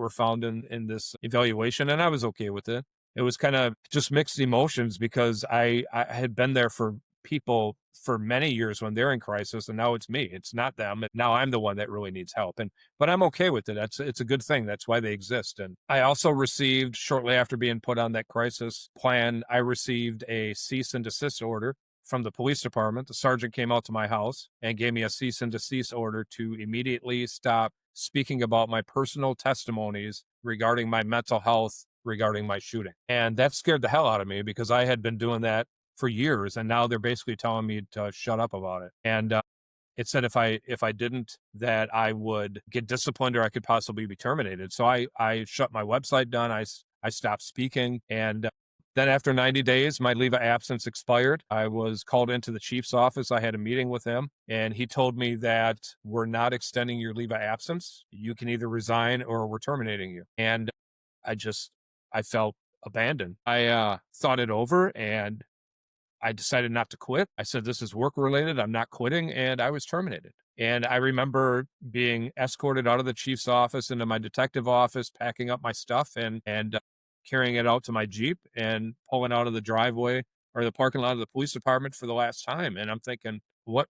found in this evaluation. And I was okay with it. It was kind of just mixed emotions because I had been there for people for many years when they're in crisis, and now it's me. It's not them. Now I'm the one that really needs help. But I'm okay with it. It's a good thing. That's why they exist. And I also received, shortly after being put on that crisis plan, I received a cease and desist order from the police department. The sergeant came out to my house and gave me a cease and desist order to immediately stop speaking about my personal testimonies regarding my mental health, regarding my shooting. And that scared the hell out of me because I had been doing that for years. And now they're basically telling me to shut up about it. And it said if I didn't, that I would get disciplined or I could possibly be terminated. So I shut my website down. I stopped speaking. And then after 90 days, my leave of absence expired. I was called into the chief's office. I had a meeting with him, and he told me that we're not extending your leave of absence. You can either resign or we're terminating you. And I felt abandoned. I thought it over, and I decided not to quit. I said, this is work related. I'm not quitting. And I was terminated. And I remember being escorted out of the chief's office into my detective office, packing up my stuff and carrying it out to my Jeep and pulling out of the driveway or the parking lot of the police department for the last time. And I'm thinking, what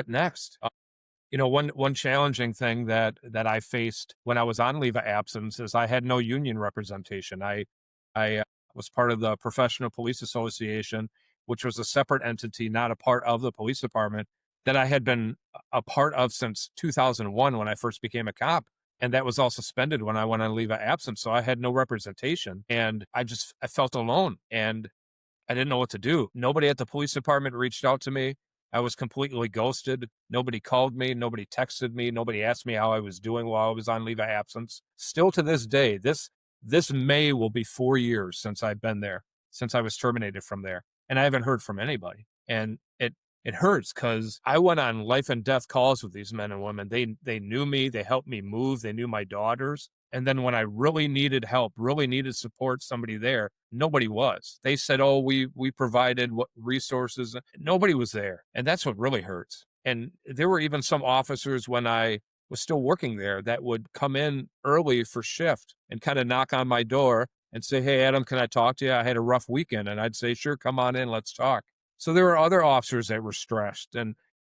next? One challenging thing that I faced when I was on leave of absence is I had no union representation. I was part of the Professional Police Association, which was a separate entity, not a part of the police department, that I had been a part of since 2001 when I first became a cop. And that was all suspended when I went on leave of absence. So I had no representation and I felt alone. And I didn't know what to do. Nobody at the police department reached out to me. I was completely ghosted. Nobody called me. Nobody texted me. Nobody asked me how I was doing while I was on leave of absence. Still to this day, this May will be 4 years since I've been there, since I was terminated from there, and I haven't heard from anybody. And it hurts because I went on life and death calls with these men and women. They knew me. They helped me move. They knew my daughters. And then when I really needed help, really needed support, somebody there, nobody was. They said, "Oh, we provided what resources." Nobody was there, and that's what really hurts. And there were even some officers when I was still working there that would come in early for shift and kind of knock on my door and say, "Hey, Adam, can I talk to you? I had a rough weekend." And I'd say, "Sure, come on in, let's talk." So there were other officers that were stressed,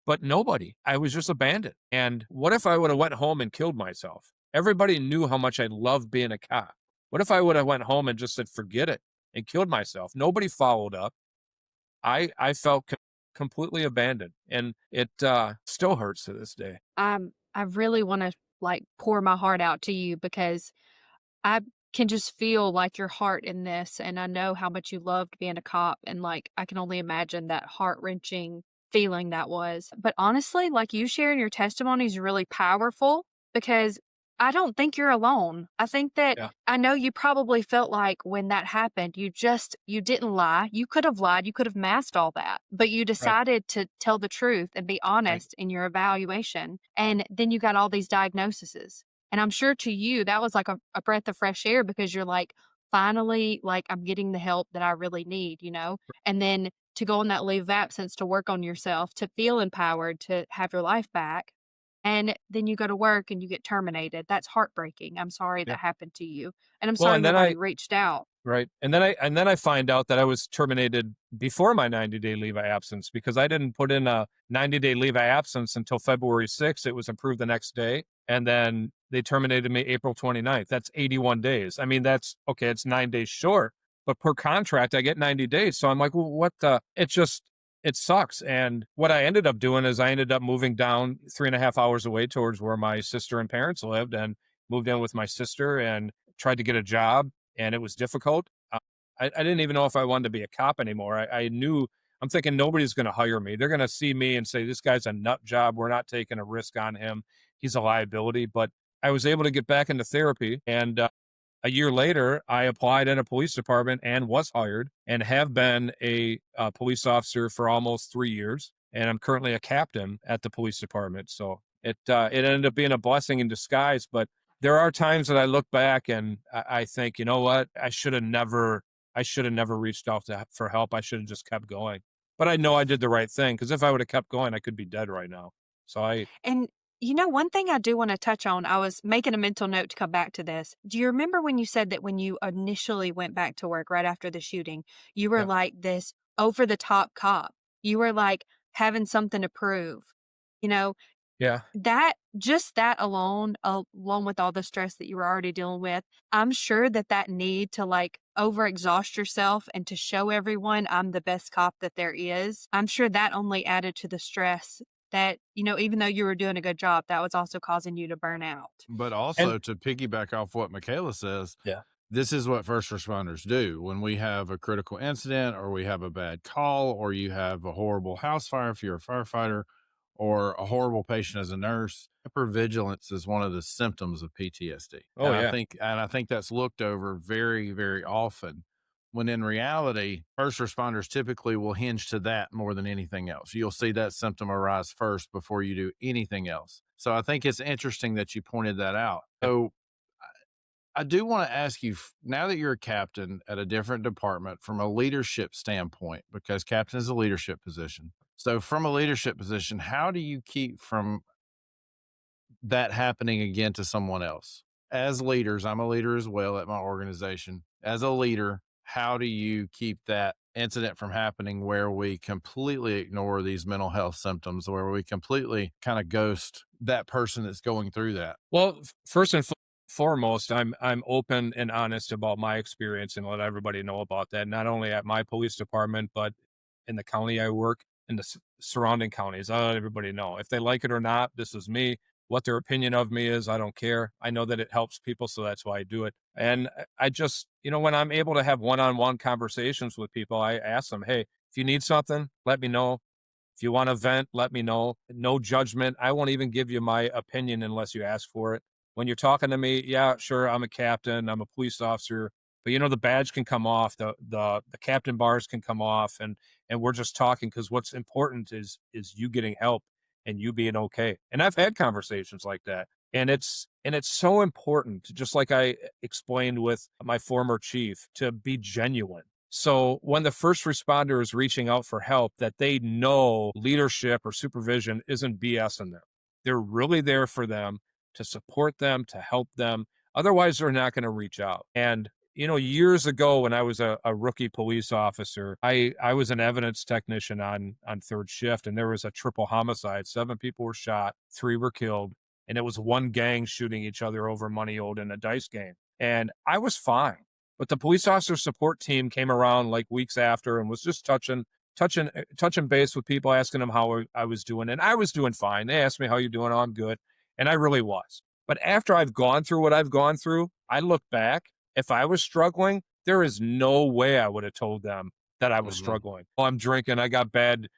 but nobody. I was just abandoned. And what if I would have went home and killed myself? Everybody knew how much I loved being a cop. What if I would have went home and just said, forget it, and killed myself? Nobody followed up. I felt completely abandoned, and it still hurts to this day. I really want to like pour my heart out to you because I can just feel like your heart in this, and I know how much you loved being a cop, and like I can only imagine that heart-wrenching feeling that was. But honestly, like you sharing your testimony is really powerful because I don't think you're alone. I think that Yeah, I know you probably felt like when that happened, you didn't lie. You could have lied, you could have masked all that, but you right, decided to tell the truth and be right. honest in your evaluation. And then you got all these diagnoses. And I'm sure to you, that was like a breath of fresh air because you're like, finally, like, I'm getting the help that I really need, you know? And then to go on that leave of absence to work on yourself, to feel empowered, to have your life back. And then you go to work and you get terminated. That's heartbreaking. I'm sorry Yeah. that happened to you. And I'm Well, sorry and then nobody I reached out. Right. And then I find out that I was terminated before my 90-day leave of absence because I didn't put in a 90-day leave of absence until February 6th. It was approved the next day. And then they terminated me April 29th. That's 81 days. I mean, that's okay. It's 9 days short, but per contract, I get 90 days. So I'm like, well, what the? It sucks. And what I ended up doing is I ended up moving down 3.5 hours away towards where my sister and parents lived and moved in with my sister and tried to get a job, and it was difficult. I didn't even know if I wanted to be a cop anymore. I knew I'm thinking nobody's going to hire me. They're going to see me and say, this guy's a nut job. We're not taking a risk on him. He's a liability. But I was able to get back into therapy. And a year later, I applied in a police department and was hired and have been a police officer for almost 3 years. And I'm currently a captain at the police department. So it ended up being a blessing in disguise. But there are times that I look back and I think, you know what? I should have never reached out for help. I should have just kept going. But I know I did the right thing because if I would have kept going, I could be dead right now. So And you know, one thing I do want to touch on, I was making a mental note to come back to this. Do you remember when you said that when you initially went back to work right after the shooting, you were yeah, like this over the top cop? You were like having something to prove. You know, yeah, that just that alone, along with all the stress that you were already dealing with, I'm sure that that need to like overexhaust yourself and to show everyone I'm the best cop that there is, I'm sure that only added to the stress that, you know, even though you were doing a good job, that was also causing you to burn out. But and also to piggyback off what Michaela says, yeah, this is what first responders do when we have a critical incident or we have a bad call or you have a horrible house fire if you're a firefighter or a horrible patient as a nurse. Hypervigilance is one of the symptoms of PTSD. oh yeah, And I think that's looked over very, very often when in reality, first responders typically will hinge to that more than anything else. You'll see that symptom arise first before you do anything else. So I think it's interesting that you pointed that out. yeah, So I do want to ask you now that you're a captain at a different department from a leadership standpoint, because captain is a leadership position. So, from a leadership position, how do you keep from that happening again to someone else? As leaders, I'm a leader as well at my organization. As a leader, how do you keep that incident from happening where we completely ignore these mental health symptoms, where we completely kind of ghost that person that's going through that? Well, first and foremost, I'm open and honest about my experience and let everybody know about that. Not only at my police department, but in the county I work, in the surrounding counties. I let everybody know if they like it or not. This is me. What their opinion of me is, I don't care. I know that it helps people, so that's why I do it. And I just, when I'm able to have one-on-one conversations with people, I ask them, hey, if you need something, let me know. If you want to vent, let me know. No judgment. I won't even give you my opinion unless you ask for it. When you're talking to me, yeah, sure, I'm a captain, I'm a police officer, but the badge can come off, the captain bars can come off, and we're just talking because what's important is you getting help and you being okay. And I've had conversations like that. And it's so important, just like I explained with my former chief, to be genuine. So when the first responder is reaching out for help, that they know leadership or supervision isn't BS in them. They're really there for them, to support them, to help them. Otherwise, they're not going to reach out. And years ago when I was a rookie police officer, I was an evidence technician on third shift, and there was a triple homicide. 7 people were shot, 3 were killed, and it was one gang shooting each other over money owed in a dice game. And I was fine. But the police officer support team came around like weeks after and was just touching base with people, asking them how I was doing. And I was doing fine. They asked me, how you doing? Oh, I'm good. And I really was. But after I've gone through what I've gone through, I look back. If I was struggling, there is no way I would have told them that I was Mhm. struggling. Oh, I'm drinking. I got bad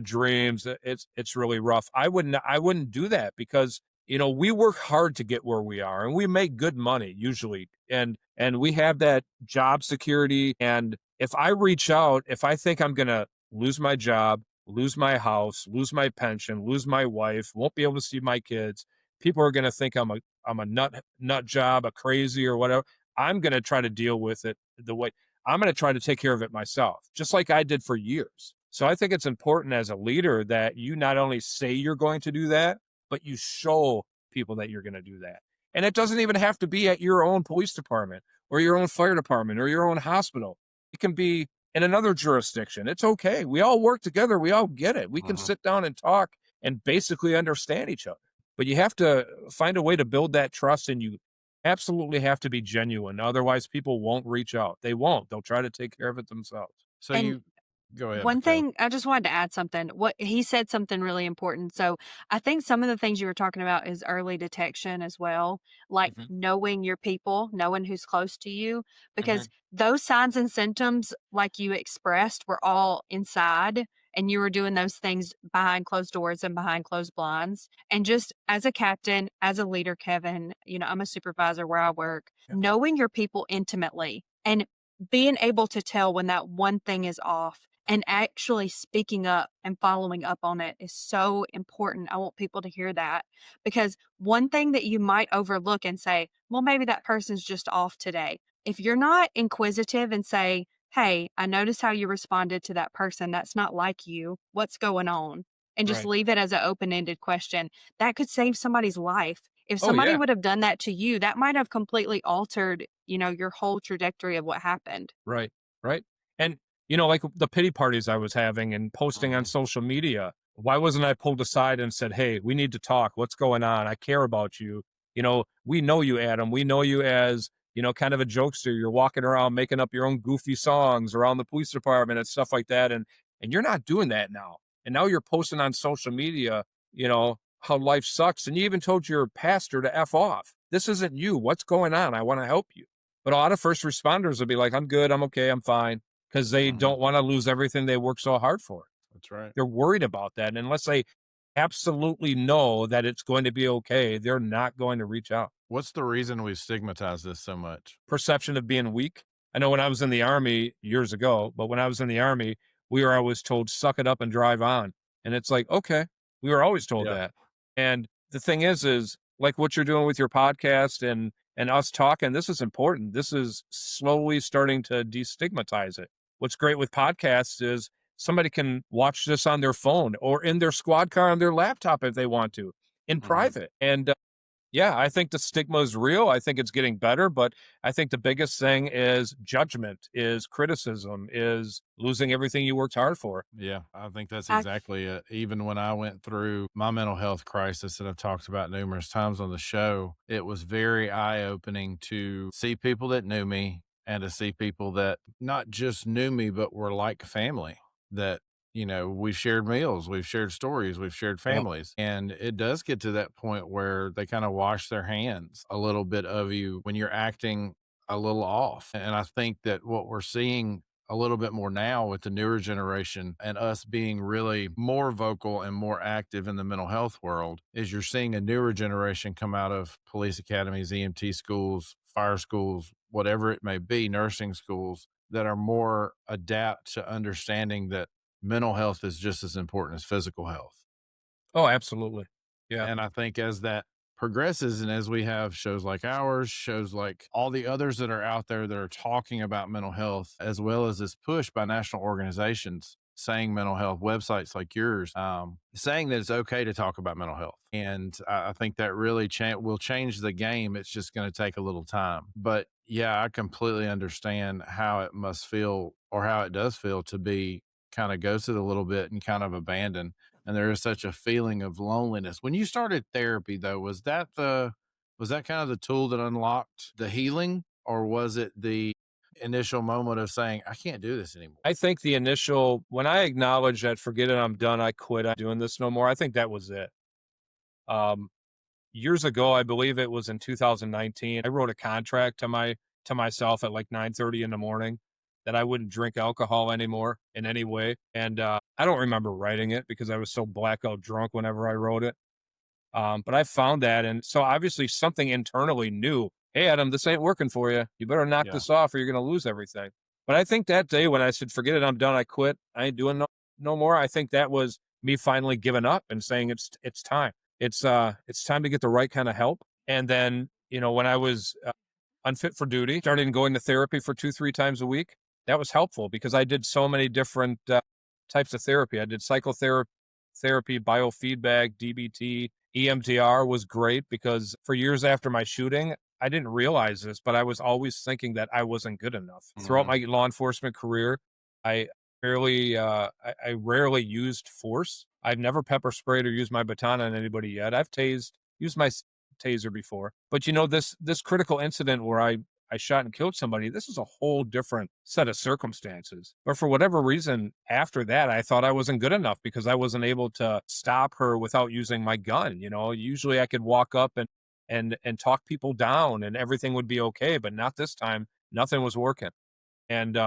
dreams. It's really rough. I wouldn't do that because we work hard to get where we are, and we make good money usually. And we have that job security. And if I reach out, if I think I'm going to lose my job, lose my house, lose my pension, lose my wife, won't be able to see my kids, people are going to think I'm a nut job, a crazy or whatever. I'm going to try to deal with it the way I'm going to try to take care of it myself, just like I did for years. So I think it's important as a leader that you not only say you're going to do that, but you show people that you're going to do that. And it doesn't even have to be at your own police department or your own fire department or your own hospital. It can be in another jurisdiction. It's okay. We all work together. We all get it. We can Mhm. sit down and talk and basically understand each other. But you have to find a way to build that trust, and you absolutely have to be genuine. Otherwise, people won't reach out. They won't. They'll try to take care of it themselves. So And you go ahead, one Michaela. thing I just wanted to add something. What he said something really important. So I think some of the things you were talking about is early detection as well, like Mhm, knowing your people, knowing who's close to you, because mhm. those signs and symptoms, like you expressed, were all inside. And you were doing those things behind closed doors and behind closed blinds. And just as a captain, as a leader, Kevin, I'm a supervisor where I work, Yeah. knowing your people intimately and being able to tell when that one thing is off and actually speaking up and following up on it is so important. I want people to hear that because one thing that you might overlook and say, well, maybe that person's just off today. If you're not inquisitive and say, hey, I noticed how you responded to that person. That's not like you. What's going on? And just Right. leave it as an open ended question. That could save somebody's life. If Oh, somebody yeah. would have done that to you, that might have completely altered, your whole trajectory of what happened. Right. Right. And, like the pity parties I was having and posting on Mhm. social media, why wasn't I pulled aside and said, hey, we need to talk. What's going on? I care about you. We know you, Adam. We know you as, kind of a jokester. You're walking around making up your own goofy songs around the police department and stuff like that. And you're not doing that now. And now you're posting on social media, how life sucks. And you even told your pastor to F off. This isn't you. What's going on? I want to help you. But a lot of first responders will be like, I'm good, I'm okay, I'm fine, because they Mhm. don't want to lose everything they work so hard for. That's right. They're worried about that. And unless they absolutely know that it's going to be okay, they're not going to reach out. What's the reason we stigmatize this so much? Perception of being weak. I know when I was in the army years ago, but when I was in the army, we were always told, suck it up and drive on. And it's like, okay, we were always told Yeah. that. And the thing is like what you're doing with your podcast and and us talking, this is important. This is slowly starting to destigmatize it. What's great with podcasts is somebody can watch this on their phone or in their squad car on their laptop if they want to, in Mhm. private. And yeah, I think the stigma is real. I think it's getting better, but I think the biggest thing is judgment, is criticism, is losing everything you worked hard for. Yeah, I think that's I exactly it. Even when I went through my mental health crisis that I've talked about numerous times on the show, it was very eye opening to see people that knew me and to see people that not just knew me, but were like family. That, we've shared meals, we've shared stories, we've shared Yep. families. And it does get to that point where they kind of wash their hands a little bit of you when you're acting a little off. And I think that what we're seeing a little bit more now with the newer generation and us being really more vocal and more active in the mental health world is you're seeing a newer generation come out of police academies, EMT schools, fire schools, whatever it may be, nursing schools that are more adapt to understanding that mental health is just as important as physical health. Oh, absolutely. Yeah. And I think as that progresses and as we have shows like ours, shows like all the others that are out there that are talking about mental health, as well as this push by national organizations saying mental health, websites like yours, saying that it's okay to talk about mental health. And I think that really will change the game. It's just going to take a little time. But yeah, I completely understand how it must feel or how it does feel to be kind of ghosted a little bit and kind of abandoned, and there is such a feeling of loneliness. When you started therapy though, was that kind of the tool that unlocked the healing, or was it the initial moment of saying, I can't do this anymore? I think the initial, when I acknowledged that, forget it, I'm done, I quit, I'm doing this no more, I think that was it. Um, Years ago, I believe it was in 2019, I wrote a contract to myself at like 9:30 in the morning that I wouldn't drink alcohol anymore in any way. And I don't remember writing it because I was so blackout drunk whenever I wrote it. But I found that, and so obviously something internally knew, hey, Adam, this ain't working for you. You better knock Yeah. this off or you're going to lose everything. But I think that day when I said, forget it, I'm done, I quit, I ain't doing no more. I think that was me finally giving up and saying it's time. It's time to get the right kind of help. And then, when I was unfit for duty, started going to therapy for 2, 3 times a week. That was helpful because I did so many different types of therapy. I did psychotherapy, biofeedback, DBT, EMDR was great because for years after my shooting, I didn't realize this, but I was always thinking that I wasn't good enough. Throughout Hmm. my law enforcement career, I I rarely used force. I've never pepper sprayed or used my baton on anybody yet. Used my taser before. But this critical incident where I shot and killed somebody, this is a whole different set of circumstances. But for whatever reason, after that, I thought I wasn't good enough because I wasn't able to stop her without using my gun. Usually I could walk up and talk people down and everything would be okay, but not this time. Nothing was working. And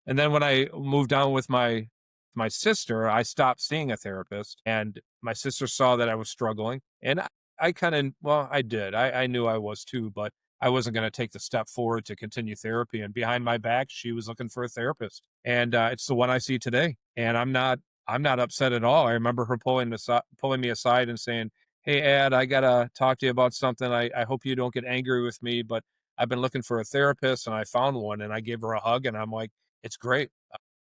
and then when I moved on with my sister, I stopped seeing a therapist, and my sister saw that I was struggling, and I kind of, well, I did. I knew I was too, but I wasn't going to take the step forward to continue therapy. And behind my back, she was looking for a therapist, and it's the one I see today. And I'm not upset at all. I remember her pulling me aside and saying, "Hey, Ed, I gotta talk to you about something. I hope you don't get angry with me, but I've been looking for a therapist, and I found one." And I gave her a hug, and I'm like, it's great.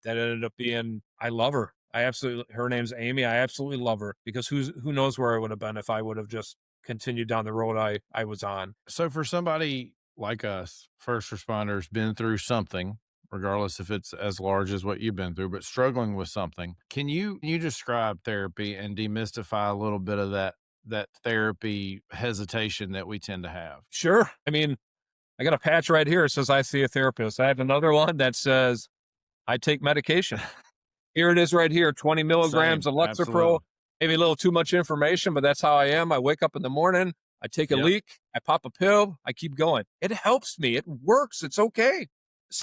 That ended up being, I love her. Her name's Amy. I absolutely love her because who knows where I would have been if I would have just continued down the road I was on. So for somebody like us, first responders, been through something, regardless if it's as large as what you've been through, but struggling with something, can you describe therapy and demystify a little bit of that therapy hesitation that we tend to have? Sure. I mean, I got a patch right here. It says I see a therapist. I have another one that says I take medication. Here it is right here, 20 milligrams Same, of Lexapro. absolutely. Maybe a little too much information, but that's how I am. I wake up in the morning, I take a Yep. leak, I pop a pill, I keep going. It helps me. It works. It's okay.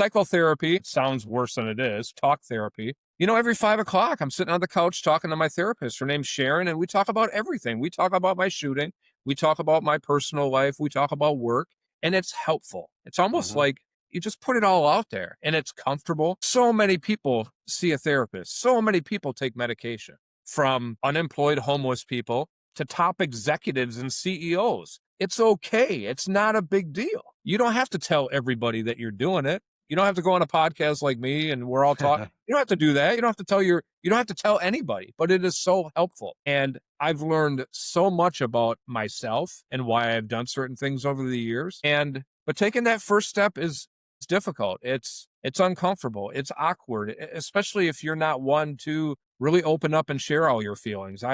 Psychotherapy sounds worse than it is. Talk therapy. Every 5 o'clock, I'm sitting on the couch talking to my therapist. Her name's Sharon, and we talk about everything. We talk about my shooting. We talk about my personal life. We talk about work, and it's helpful. It's almost Mhm. like you just put it all out there and it's comfortable. So many people see a therapist. So many people take medication, from unemployed homeless people to top executives and CEOs. it's okay. It's not a big deal. You don't have to tell everybody that you're doing it. You don't have to go on a podcast like me and we're all talking. You don't have to do that. You don't have to you don't have to tell anybody, but it is so helpful. And I've learned so much about myself and why I've done certain things over the years. But taking that first step is difficult. It's uncomfortable. It's awkward, especially if you're not one to really open up and share all your feelings.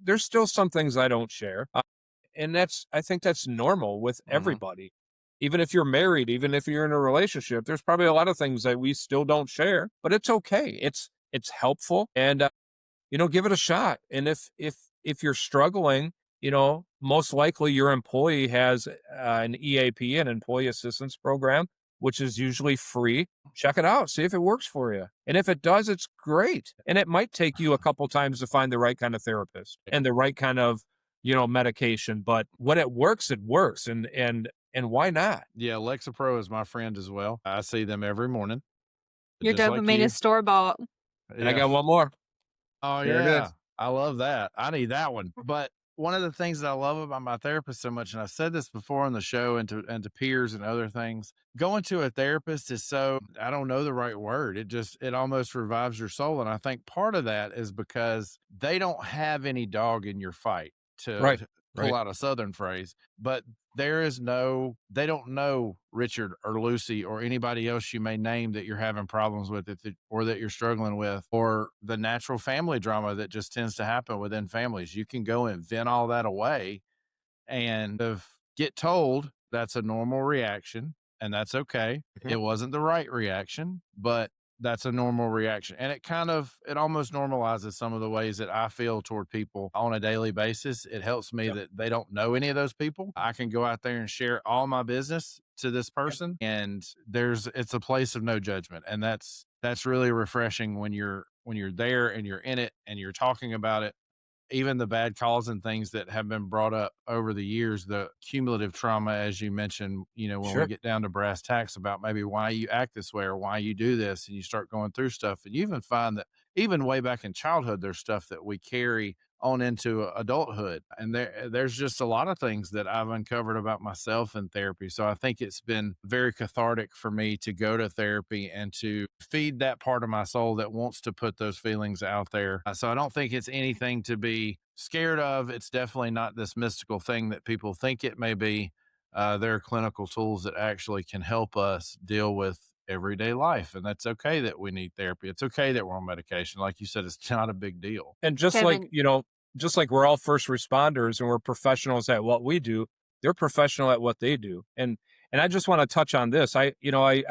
There's still some things I don't share. And I think that's normal with everybody. Even if you're married, even if you're in a relationship, there's probably a lot of things that we still don't share, but it's okay. It's helpful, and give it a shot. And if you're struggling, most likely your employee has an EAP, an employee assistance program, which is usually free. Check it out, see if it works for you. And if it does, it's great. And it might take you a couple times to find the right kind of therapist and the right kind of, medication. But when it works, it works. And why not? Yeah, Lexapro is my friend as well. I see them every morning, Your just like dopamine you. is store bought. And I Yeah. got one more. Oh, There it yeah. is. I love that. I need that one. But one of the things that I love about my therapist so much, and I've said this before on the show and to peers and other things, going to a therapist is so, I don't know the right word. It almost revives your soul. And I think part of that is because they don't have any dog in your fight, Right. to pull Right. out a Southern phrase, but they don't know Richard or Lucy or anybody else you may name that you're having problems with or that you're struggling with, or the natural family drama that just tends to happen within families. You can go and vent all that away and get told that's a normal reaction and that's okay. Mhm. It wasn't the right reaction, but that's a normal reaction. And it almost normalizes some of the ways that I feel toward people on a daily basis. It helps me Yep. that they don't know any of those people. I can go out there and share all my business to this Yep. person, and it's a place of no judgment. And that's really refreshing when you're there and you're in it and you're talking about it, even the bad calls and things that have been brought up over the years, the cumulative trauma, as you mentioned, when we Sure. get down to brass tacks about maybe why you act this way or why you do this, and you start going through stuff, and you even find that even way back in childhood, there's stuff that we carry on into adulthood. And there's just a lot of things that I've uncovered about myself in therapy. So I think it's been very cathartic for me to go to therapy and to feed that part of my soul that wants to put those feelings out there. So I don't think it's anything to be scared of. It's definitely not this mystical thing that people think it may be. There are clinical tools that actually can help us deal with everyday life. And that's okay that we need therapy. It's okay that we're on medication. Like you said, it's not a big deal. And just like, Kevin, just like we're all first responders and we're professionals at what we do, they're professional at what they do. And I just want to touch on this. I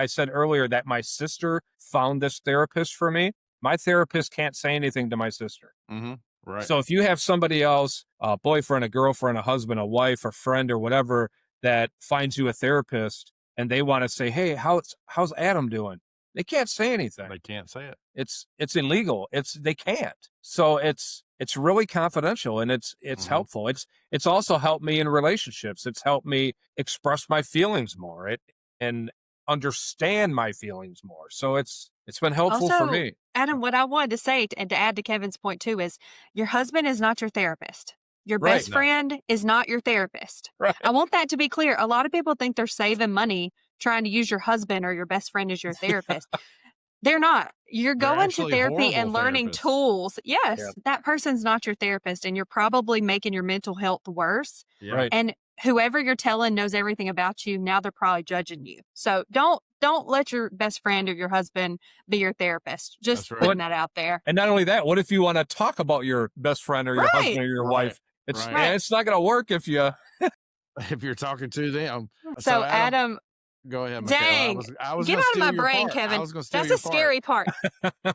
said earlier that my sister found this therapist for me. My therapist can't say anything to my sister. Mm-hmm. Right. So if you have somebody else, a boyfriend, a girlfriend, a husband, a wife, a friend, or whatever, that finds you a therapist and they want to say, "Hey, how's Adam doing?" They can't say anything. They can't say it. It's illegal. They can't. So it's really confidential, and it's Mhm. helpful. It's also helped me in relationships. It's helped me express my feelings more, and understand my feelings more. So it's been helpful for also, me. Adam, what I wanted to say, and to add to Kevin's point too, is your husband is not your therapist. Your Right. best No. friend is not your therapist. Right. I want that to be clear. A lot of people think they're saving money trying to use your husband or your best friend as your therapist. They're not. You're They're going to actually therapy horrible and learning therapists. tools. Yes, Yeah. that person's not your therapist, and you're probably making your mental health worse. Yeah. Right. And whoever you're telling knows everything about you. Now they're probably judging you. So don't let your best friend or your husband be your therapist. Just That's right. putting that out there. And not only that, what if you want to talk about your best friend or your husband Right. or your Right. wife? It's Right. it's not going to work if you. If you're talking to them. So Adam, Go ahead, Michaela. dang, I was get gonna out of steal my your brain, part. Kevin. I was gonna steal That's your a scary part.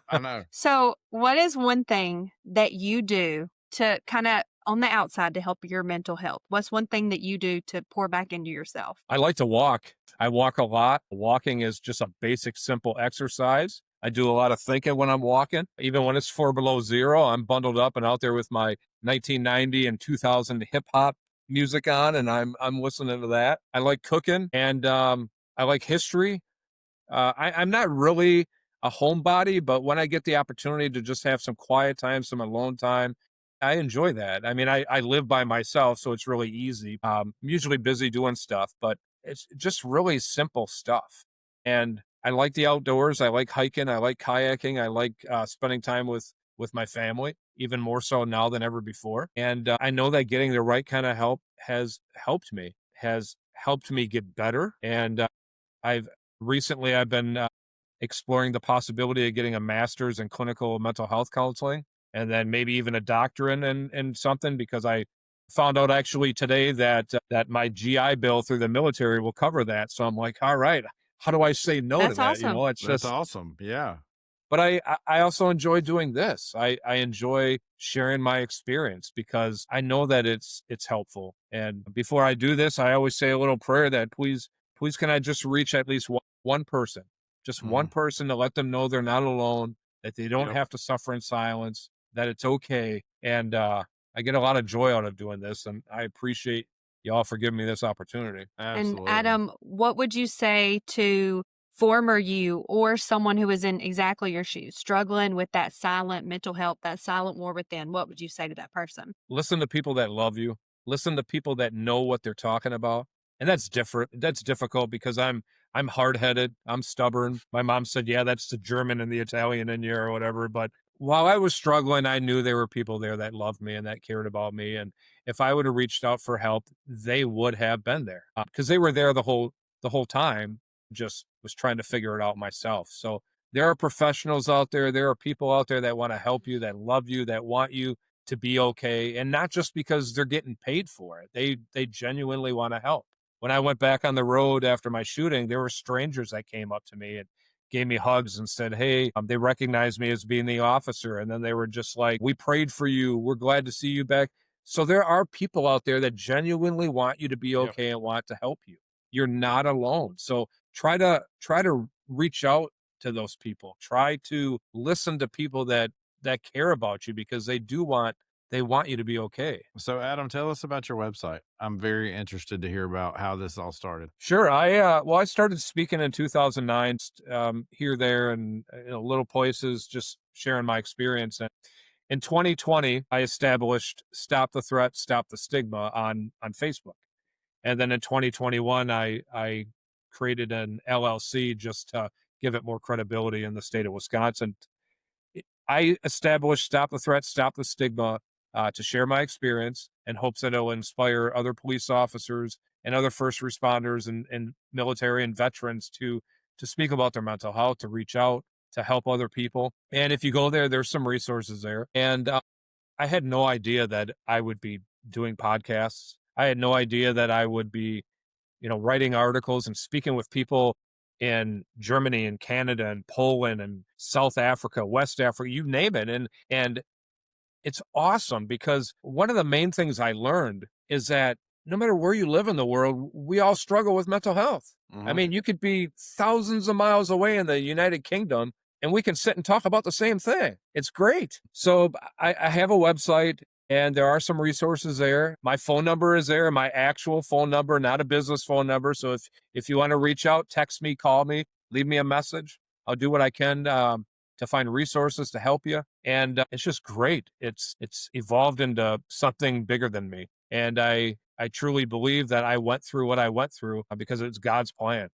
I know. So, what is one thing that you do to kind of on the outside to help your mental health? What's one thing that you do to pour back into yourself? I like to walk. I walk a lot. Walking is just a basic, simple exercise. I do a lot of thinking when I'm walking. Even when it's 4 below 0, I'm bundled up and out there with my 1990 and 2000 hip hop music on, and I'm listening to that. I like cooking, and I like history. I'm not really a homebody, but when I get the opportunity to just have some quiet time, some alone time, I enjoy that. I mean, I live by myself, so it's really easy. I'm usually busy doing stuff, but it's just really simple stuff. And I like the outdoors. I like hiking. I like kayaking. I like spending time with my family, even more so now than ever before. And I know that getting the right kind of help has helped me get better. And I've I've been exploring the possibility of getting a master's in clinical mental health counseling and then maybe even a doctorate in something because I found out actually today that my GI bill through the military will cover that. So I'm like, all right, how do I say no to That's that? awesome. It's That's just, awesome. Yeah. but I also enjoy doing this. I enjoy sharing my experience because I know that it's helpful. And before I do this, I always say a little prayer that please can I just reach at least one person, just one Mhm. person to let them know they're not alone, that they don't Yep. have to suffer in silence, that it's okay. And I get a lot of joy out of doing this, and I appreciate y'all for giving me this opportunity. And Absolutely. Adam, what would you say to former you or someone who is in exactly your shoes, struggling with that silent mental health, that silent war within? What would you say to that person? Listen to people that love you. Listen to people that know what they're talking about. And that's different. That's difficult because I'm hard-headed. I'm stubborn. My mom said, "Yeah, that's the German and the Italian in you or whatever." But while I was struggling, I knew there were people there that loved me and that cared about me. And if I would have reached out for help, they would have been there because they were there the whole time. Just was trying to figure it out myself. So there are professionals out there. There are people out there that want to help you, that love you, that want you to be okay, and not just because they're getting paid for it. They genuinely want to help. When I went back on the road after my shooting, there were strangers that came up to me and gave me hugs and said, "Hey," they recognized me as being the officer, and then they were just like, "We prayed for you. We're glad to see you back." So there are people out there that genuinely want you to be Yep. okay and want to help you. You're not alone. So try to reach out to those people. Try to listen to people that care about you because they want you to be okay. So, Adam, tell us about your website. I'm very interested to hear about how this all started. Sure. I started speaking in 2009, here, there, and little places, just sharing my experience. And in 2020, I established Stop the Threat, Stop the Stigma on Facebook. And then in 2021, I created an LLC just to give it more credibility in the state of Wisconsin. I established Stop the Threat, Stop the Stigma to share my experience in hopes that it'll inspire other police officers and other first responders and military and veterans to speak about their mental health, to reach out, to help other people. And if you go there, there's some resources there. And I had no idea that I would be doing podcasts. I had no idea that I would be writing articles and speaking with people in Germany and Canada and Poland and South Africa, West Africa, you name it. And it's awesome because one of the main things I learned is that no matter where you live in the world, we all struggle with mental health. I Mhm. mean, you could be thousands of miles away in the United Kingdom and we can sit and talk about the same thing. It's great. So I have a website and there are some resources there. My phone number is there, my actual phone number, not a business phone number. So if you want to reach out, text me, call me, leave me a message. I'll do what I can to find resources to help you. And it's just great. It's evolved into something bigger than me. And I truly believe that I went through what I went through because it's God's plan.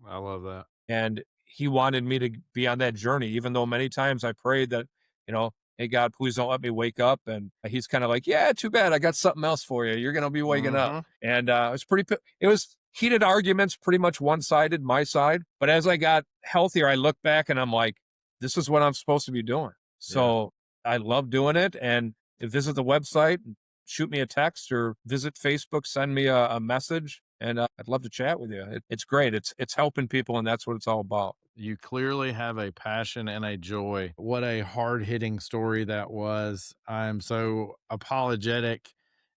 I love that. And he wanted me to be on that journey, even though many times I prayed that, hey, God, please don't let me wake up. And he's kind of like, yeah, too bad. I got something else for you. You're going to be waking up. Mhm. And it was heated arguments, pretty much one sided, my side. But as I got healthier, I look back and I'm like, this is what I'm supposed to be doing. Yeah. So I love doing it. And visit the website, shoot me a text or visit Facebook, send me a message. And I'd love to chat with you. It's great. It's helping people, and that's what it's all about. You clearly have a passion and a joy. What a hard hitting story that was. I'm so apologetic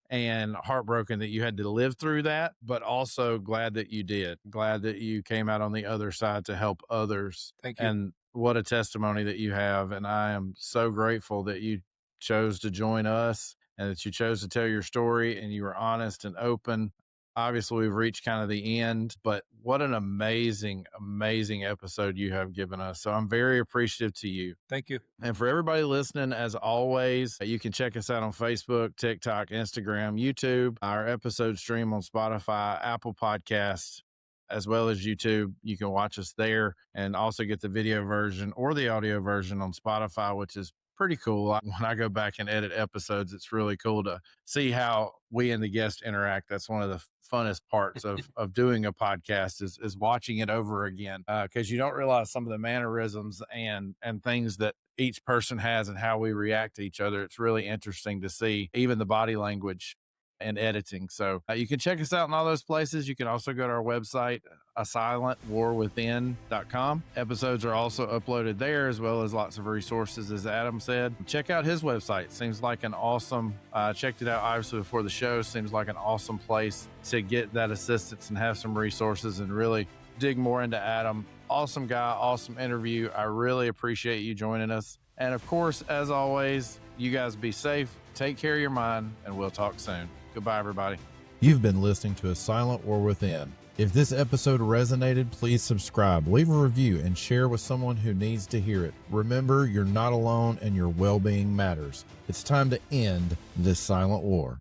and heartbroken that you had to live through that, but also glad that you did. Glad that you came out on the other side to help others. Thank you. And what a testimony that you have. And I am so grateful that you chose to join us and that you chose to tell your story and you were honest and open. Obviously, we've reached kind of the end, but what an amazing, amazing episode you have given us. So I'm very appreciative to you. Thank you. And for everybody listening, as always, you can check us out on Facebook, TikTok, Instagram, YouTube, our episode stream on Spotify, Apple Podcasts, as well as YouTube. You can watch us there and also get the video version or the audio version on Spotify, which is pretty cool. When I go back and edit episodes, it's really cool to see how we and the guest interact. That's one of the funnest parts of doing a podcast is watching it over again, because you don't realize some of the mannerisms and things that each person has and how we react to each other. It's really interesting to see even the body language and editing. So you can check us out in all those places. You can also go to our website, asilentwarwithin.com. Episodes are also uploaded there, as well as lots of resources, as Adam said. Check out his website. Seems like an awesome, checked it out obviously before the show. Seems like an awesome place to get that assistance and have some resources and really dig more into Adam. Awesome guy, awesome interview. I really appreciate you joining us. And of course, as always, you guys be safe, take care of your mind, and we'll talk soon. Goodbye, everybody. You've been listening to A Silent War Within. If this episode resonated, please subscribe, leave a review, and share with someone who needs to hear it. Remember, you're not alone and your well-being matters. It's time to end this silent war.